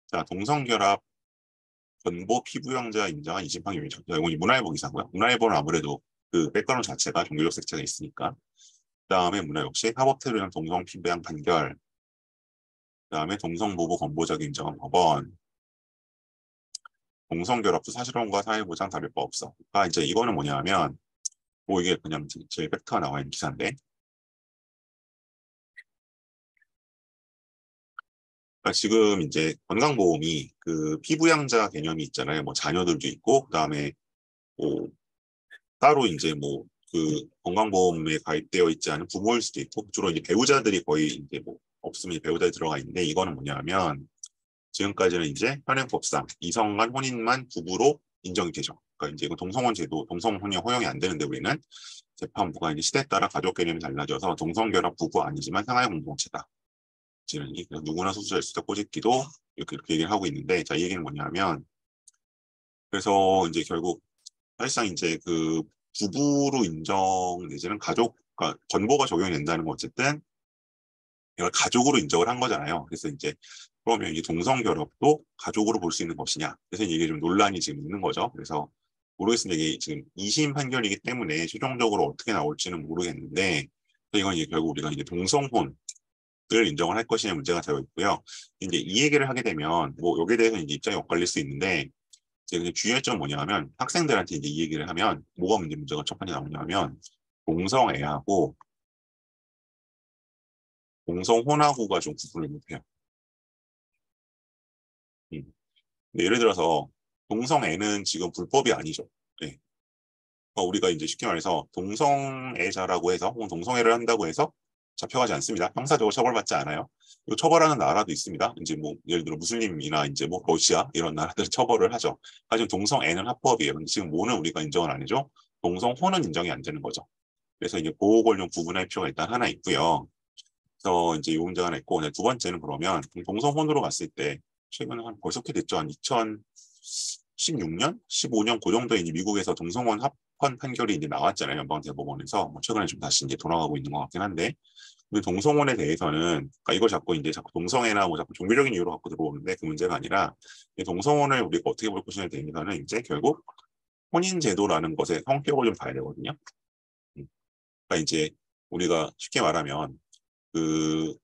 자 동성결합 건보 피부영자 인정한 이심판 유의죠. 이건 문화일보 기사고요. 문화일보는 아무래도 그 백그라운드 자체가 종교적 색채가 있으니까. 그다음에 문화역시 합법태로 인한 동성 피부양 판결, 그다음에 동성부부 건보적 인정한 법원, 동성결합도 사실혼과 사회보장 다를 바 없어. 그러니까 이제 이거는 뭐냐면 뭐 이게 그냥 제일 팩트가 나와 있는 기사인데, 그러니까 지금 이제 건강보험이 그 피부양자 개념이 있잖아요. 뭐 자녀들도 있고 그다음에 뭐 따로 이제 뭐 그 건강보험에 가입되어 있지 않은 부모일 수도 있고 주로 이제 배우자들이 거의 이제 뭐 없으면 배우자에 들어가 있는데, 이거는 뭐냐면 지금까지는 이제 현행법상 이성 간 혼인만 부부로 인정이 되죠. 그러니까 이제 이거 동성혼 제도, 동성혼이 허용이 안 되는데 우리는 재판부가 이제 시대에 따라 가족 개념이 달라져서 동성결합 부부 아니지만 생활 공동체다. 지금 누구나 소수자일 수 있다 꼬집기도 이렇게 얘기를 하고 있는데, 자, 이 얘기는 뭐냐면 그래서 이제 결국 사실상 이제 그 부부로 인정 내지는 가족, 그러니까 건보가 적용이 된다는 건 어쨌든 이걸 가족으로 인정을 한 거잖아요. 그래서 이제 그러면 이 동성 결합도 가족으로 볼 수 있는 것이냐? 그래서 이게 좀 논란이 지금 있는 거죠. 그래서 모르겠습니다. 이게 지금 2심 판결이기 때문에 최종적으로 어떻게 나올지는 모르겠는데, 이건 이제 결국 우리가 이제 동성혼을 인정을 할 것이냐 문제가 되어 있고요. 이제 이 얘기를 하게 되면 뭐 여기에 대해서 이제 입장이 엇갈릴 수 있는데, 이제 주의할 점은 뭐냐면 학생들한테 이제 이 얘기를 하면 뭐가 문제가 첫 번째 나오냐면 동성애하고 동성혼하고가 좀 구분을 못해요. 음. 예를 들어서 동성애는 지금 불법이 아니죠. 네. 그러니까 우리가 이제 쉽게 말해서 동성애자라고 해서 혹은 동성애를 한다고 해서 잡혀가지 않습니다. 형사적으로 처벌받지 않아요. 그리고 처벌하는 나라도 있습니다. 이제 뭐 예를 들어 무슬림이나 이제 뭐 러시아 이런 나라들 처벌을 하죠. 하지만 동성애는 합법이에요. 근데 지금 뭐는 우리가 인정을 안 해줘? 동성혼은 인정이 안 되는 거죠. 그래서 이제 보호 권력 구분할 필요가 일단 하나 있고요. 그래서 이제 이 문제가 하나 있고, 두 번째는 그러면 동성혼으로 갔을 때 최근에 한 벌써 꽤 됐죠. 한 16년, 15년 그 정도에 이제 미국에서 동성혼 합헌 판결이 이제 나왔잖아요. 연방대법원에서. 뭐 최근에 좀 다시 이제 돌아가고 있는 것 같긴 한데, 근데 동성혼에 대해서는, 그러니까 이걸 자꾸 동성애나 뭐 자꾸 종교적인 이유로 갖고 들어오는데 그 문제가 아니라, 이 동성혼을 우리가 어떻게 볼 것이냐에 대해서는 이제 결국 혼인제도라는 것의 성격을 좀 봐야 되거든요. 그러니까 이제 우리가 쉽게 말하면 그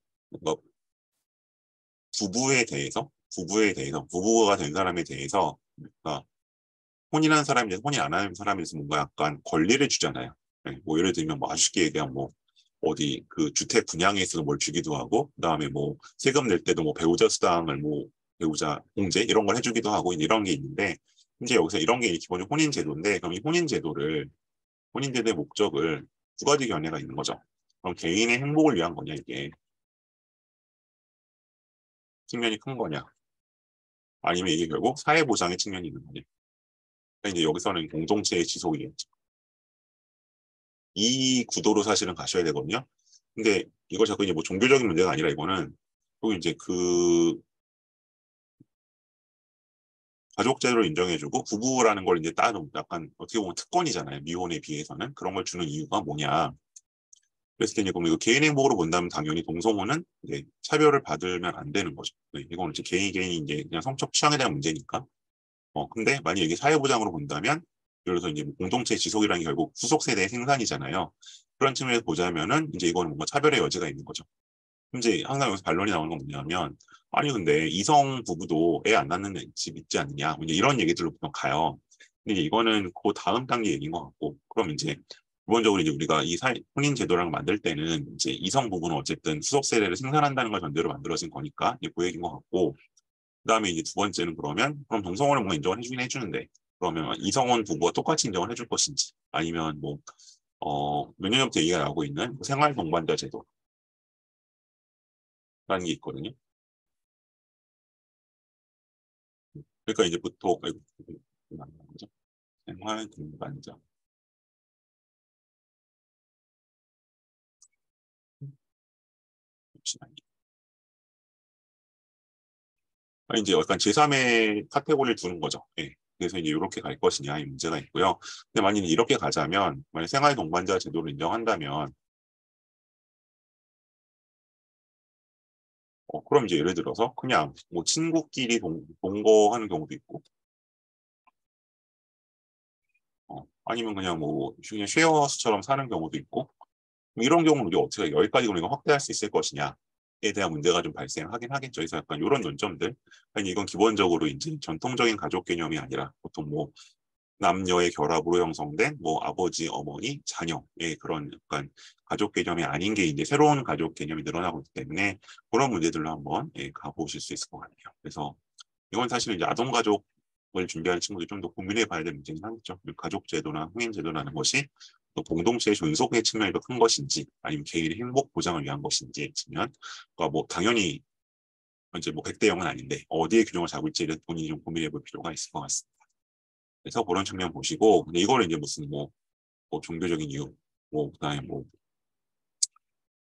뭐 부부가 된 사람에 대해서 그러니까 혼인한 사람이 돼 혼인 안 하는 사람에 대해서 뭔가 약간 권리를 주잖아요. 네, 뭐 예를 들면 뭐 아주 쉽게 얘기하면 뭐 어디 그 주택 분양에 있어서 뭘 주기도 하고 그다음에 뭐 세금 낼 때도 뭐 배우자 수당을 뭐 배우자 공제 이런 걸 해주기도 하고 이런 게 있는데 이제 여기서 이런 게 기본적으로 혼인 제도인데 그럼 이 혼인 제도의 목적을 두 가지 견해가 있는 거죠. 그럼 개인의 행복을 위한 거냐 이게 측면이 큰 거냐 아니면 이게 결국 사회 보장의 측면이 있는 거냐. 그러니까 이제 여기서는 공동체의 지속이겠죠. 이 구도로 사실은 가셔야 되거든요. 근데 이걸 자꾸 이제 뭐 종교적인 문제가 아니라 이거는 또 이제 그 가족제도를 인정해주고 부부라는 걸 이제 따로 약간 어떻게 보면 특권이잖아요. 미혼에 비해서는 그런 걸 주는 이유가 뭐냐. 그래서 이제 그럼 이거 개인 행복으로 본다면 당연히 동성혼은 이제 차별을 받으면 안 되는 거죠. 네, 이건 이제 개인이 이제 그냥 성적 취향에 대한 문제니까. 근데 만약 이게 사회보장으로 본다면 예를 들어서 이제 뭐 공동체 지속이라는 게 결국 후속 세대의 생산이잖아요. 그런 측면에서 보자면은 이제 이거는 뭔가 차별의 여지가 있는 거죠. 이제 항상 여기서 반론이 나오는 건 뭐냐면 아니 근데 이성 부부도 애 안 낳는 집 있지 않느냐 이제 이런 얘기들로 보통 가요. 근데 이거는 그 다음 단계 얘기인 것 같고 그럼 이제 기본적으로 이제 우리가 이 혼인 제도를 만들 때는 이제 이성 부부는 어쨌든 수속 세대를 생산한다는 걸 전제로 만들어진 거니까 이제 그 얘기인 것 같고 그다음에 이제 두 번째는 그럼 동성혼을 뭔가 인정을 해주긴 해주는데 그러면 이성혼 부부와 똑같이 인정을 해줄 것인지 아니면 뭐 몇 년부터 얘기가 나오고 있는 생활 동반자 제도라는 게 있거든요. 그러니까 이제 보통 거죠? 생활 동반자 잠시만요. 이제 약간 제3의 카테고리를 두는 거죠. 예. 그래서 이제 이렇게 갈 것이냐 이 문제가 있고요. 근데 만약에 이렇게 가자면 만약 생활 동반자 제도를 인정한다면 그럼 이제 예를 들어서 그냥 뭐 친구끼리 동거하는 경우도 있고 아니면 그냥 뭐 그냥 쉐어하우스처럼 사는 경우도 있고 이런 경우는 우리가 어떻게 여기까지 우리가 확대할 수 있을 것이냐에 대한 문제가 좀 발생하긴 하겠죠. 그래서 약간 이런 논점들 아니 이건 기본적으로 이제 전통적인 가족 개념이 아니라 보통 뭐 남녀의 결합으로 형성된 뭐 아버지, 어머니, 자녀의 그런 약간 가족 개념이 아닌 게 이제 새로운 가족 개념이 늘어나고 있기 때문에 그런 문제들로 한번 가보실 수 있을 것 같아요. 그래서 이건 사실 이제 아동 가족을 준비하는 친구들이 좀 더 고민해 봐야 될 문제긴 하겠죠. 가족 제도나 후인 제도라는 것이 또 공동체의 존속의 측면이 더 큰 것인지 아니면 개인의 행복 보장을 위한 것인지 측면 그러니까 뭐 당연히 이제 뭐 100대 0은 아닌데 어디에 균형을 잡을지를 본인이 좀 고민해 볼 필요가 있을 것 같습니다. 그래서 그런 측면 보시고 근데 이거를 이제 무슨 뭐 종교적인 이유 뭐 그다음에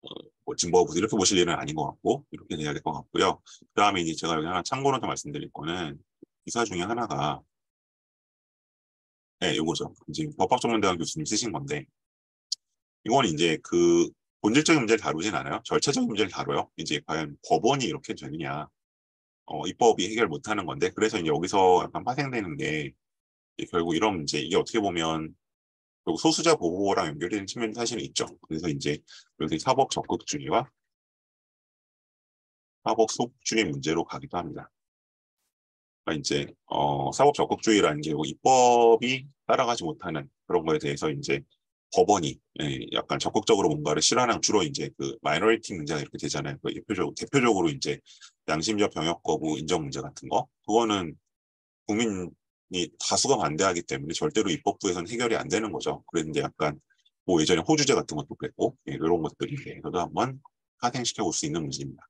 어, 뭐 진보부터 이렇게 보실 일은 아닌 것 같고 이렇게 돼야 될 것 같고요. 그다음에 이제 제가 여기 하나 참고로 더 말씀드릴 거는 기사 중에 하나가 네, 요거죠. 이제 법학전문대학 교수님 쓰신 건데 이건 이제 그 본질적인 문제를 다루진 않아요. 절차적인 문제를 다뤄요. 이제 과연 법원이 이렇게 되느냐, 입법이 해결 못하는 건데 그래서 이제 여기서 약간 파생되는 게 결국 이런 문제 이게 어떻게 보면 결국 소수자 보호랑 연결되는 측면이 사실 있죠. 그래서 이제 여기 사법 적극주의와 사법 소극주의 문제로 가기도 합니다. 그러니까 이제 사법 적극주의라는 게 입법이 따라가지 못하는 그런 거에 대해서 이제 법원이 약간 적극적으로 뭔가를 실현하는 주로 이제 그 마이너리티 문제가 이렇게 되잖아요. 그 대표적으로 이제 양심적 병역 거부 인정 문제 같은 거 그거는 국민이 다수가 반대하기 때문에 절대로 입법부에서는 해결이 안 되는 거죠. 그랬는데 약간 뭐 예전에 호주제 같은 것도 그랬고 이런 것들이 저도 한번 파생시켜 볼 수 있는 문제입니다.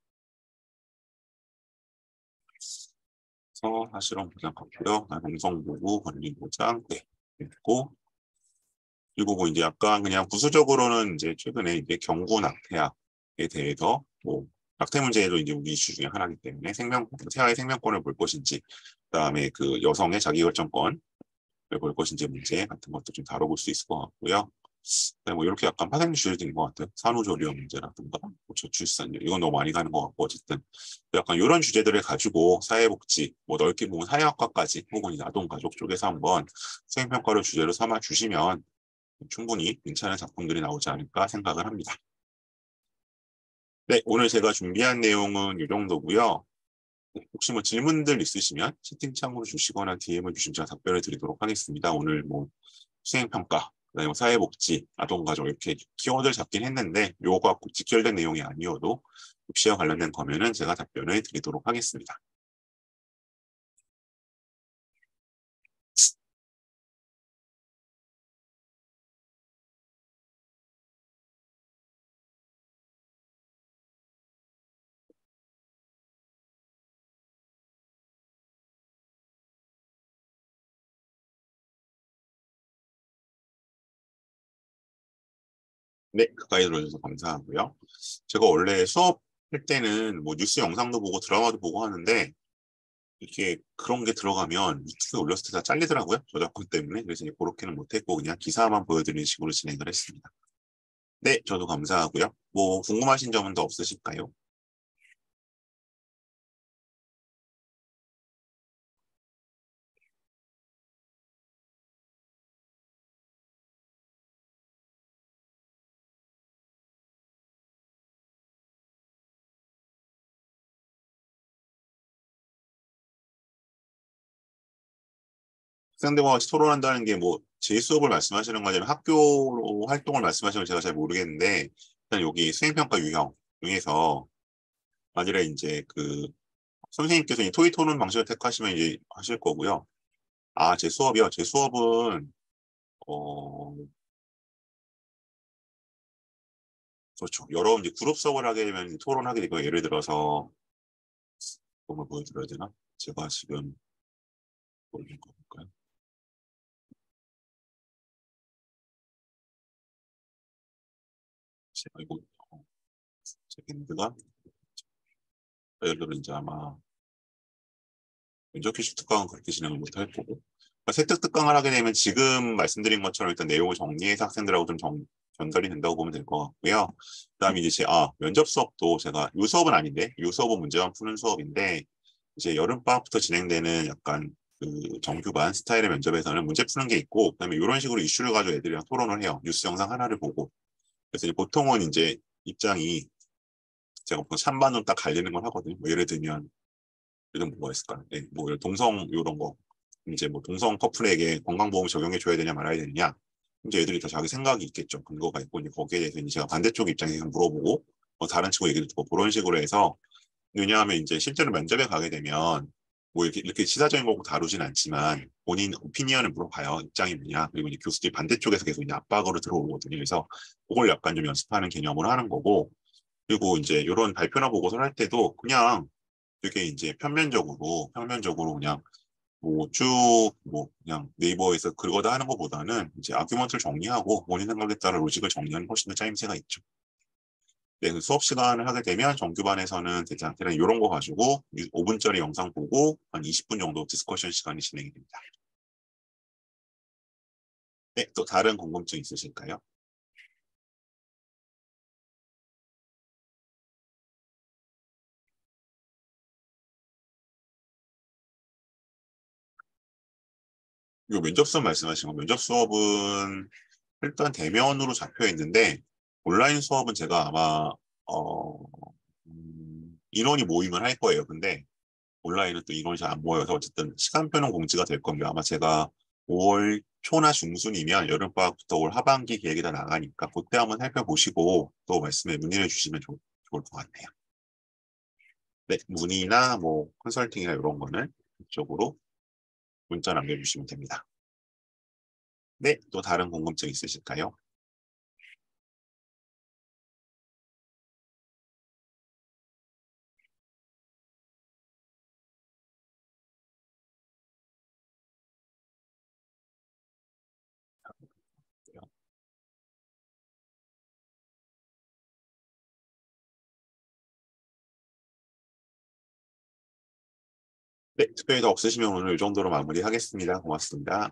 그래서 사실은 보장 같고요. 공성보고 권리보장 네. 있고 그리고 뭐 이제 약간 그냥 부수적으로는 이제 최근에 이제 경구 낙태약에 대해서 뭐 낙태 문제도 이제 우리 이슈 중에 하나이기 때문에 태아의 생명권을 볼 것인지, 그다음에 그 여성의 자기결정권을 볼 것인지 문제 같은 것도 좀 다뤄볼 수 있을 것 같고요. 네, 뭐 이렇게 약간 파생 주제들인 것 같아요. 산후조리원 문제라든가 뭐 저출산율 이건 너무 많이 가는 것 같고 어쨌든 약간 이런 주제들을 가지고 사회복지 뭐 넓게 보면 사회학과까지 혹은 이 아동가족 쪽에서 한번 수행평가를 주제로 삼아 주시면 충분히 괜찮은 작품들이 나오지 않을까 생각을 합니다. 네, 오늘 제가 준비한 내용은 이 정도고요. 혹시 뭐 질문들 있으시면 채팅창으로 주시거나 DM을 주시면 제가 답변을 드리도록 하겠습니다. 오늘 뭐 수행평가, 그다음에 뭐 사회복지, 아동가족 이렇게 키워드를 잡긴 했는데 요거가 꼭 직결된 내용이 아니어도 입시와 관련된 거면은 제가 답변을 드리도록 하겠습니다. 네, 가까이 들어주셔서 감사하고요. 제가 원래 수업할 때는 뭐 뉴스 영상도 보고 드라마도 보고 하는데 이렇게 그런 게 들어가면 유튜브에 올렸을 때 다 잘리더라고요. 저작권 때문에. 그래서 이제 그렇게는 못했고 그냥 기사만 보여드리는 식으로 진행을 했습니다. 네, 저도 감사하고요. 뭐 궁금하신 점은 더 없으실까요? 학생들과 같이 토론한다는 게 뭐 제 수업을 말씀하시는 거 아니면 학교 활동을 말씀하시는 건 제가 잘 모르겠는데 일단 여기 수행평가 유형 중에서 만일에 이제 그 선생님께서 이 토의 토론 방식을 택하시면 이제 하실 거고요. 아, 제 수업이요. 제 수업은 어 그렇죠. 여러 이제 그룹 수업을 하게 되면 토론하게 되고 예를 들어서 뭘 보여드려야 되나? 제가 지금 보여드릴 거 볼까요? 제가 이거 제 밴드가 예를 들어 이제 아마 면접 퀴즈 특강은 그렇게 진행을 못할 거고 그러니까 세특 특강을 하게 되면 지금 말씀드린 것처럼 일단 내용을 정리해서 학생들하고 좀 전달이 된다고 보면 될 것 같고요. 그다음에 이제 면접 수업도 제가 요 수업은 아닌데 요 수업은 문제만 푸는 수업인데 이제 여름방학부터 진행되는 약간 그 정규반 스타일의 면접에서는 문제 푸는 게 있고 그다음에 이런 식으로 이슈를 가지고 애들이랑 토론을 해요. 뉴스 영상 하나를 보고 그래서 이제 보통은 이제 입장이 제가 보통 찬반으로 딱 갈리는 걸 하거든요. 뭐 예를 들면 이런 뭐가 있을까? 네, 뭐 동성 이런 거 이제 뭐 동성 커플에게 건강보험 적용해 줘야 되냐 말아야 되느냐 이제 애들이 다 자기 생각이 있겠죠. 근거가 있고 이제 거기에 대해서 이제 제가 반대쪽 입장에서 물어보고 뭐 다른 친구 얘기를 듣고 그런 식으로 해서 왜냐하면 이제 실제로 면접에 가게 되면 뭐 이렇게 시사적인 거고 다루진 않지만 본인 오피니언을 물어봐요. 입장이 뭐냐. 그리고 이제 교수들이 반대쪽에서 계속 이제 압박으로 들어오거든요. 그래서 그걸 약간 좀 연습하는 개념으로 하는 거고 그리고 이제 이런 발표나 보고서를 할 때도 그냥 되게 이제 평면적으로 그냥 뭐 쭉 뭐 그냥 네이버에서 긁어다 하는 것보다는 이제 아규먼트를 정리하고 본인 생각에 따라 로직을 정리하는 훨씬 더 짜임새가 있죠. 네, 그 수업 시간을 하게 되면 정규반에서는 대략 이런 거 가지고 5분짜리 영상 보고 한 20분 정도 디스커션 시간이 진행이 됩니다. 네, 또 다른 궁금증 있으실까요? 이 면접 수업 말씀하신 거 면접 수업은 일단 대면으로 잡혀 있는데 온라인 수업은 제가 아마 어, 인원이 모이면 할 거예요. 근데 온라인은 또 인원이 잘 안 모여서 어쨌든 시간표는 공지가 될 겁니다. 아마 제가 5월 초나 중순이면 여름방학부터 올 하반기 계획이 다 나가니까 그때 한번 살펴보시고 또 말씀에 문의를 주시면 좋을 것 같네요. 네, 문의나 뭐 컨설팅이나 이런 거는 이쪽으로 문자 남겨주시면 됩니다. 네, 또 다른 궁금증 있으실까요? 네, 특별히 더 없으시면 오늘 이 정도로 마무리하겠습니다. 고맙습니다.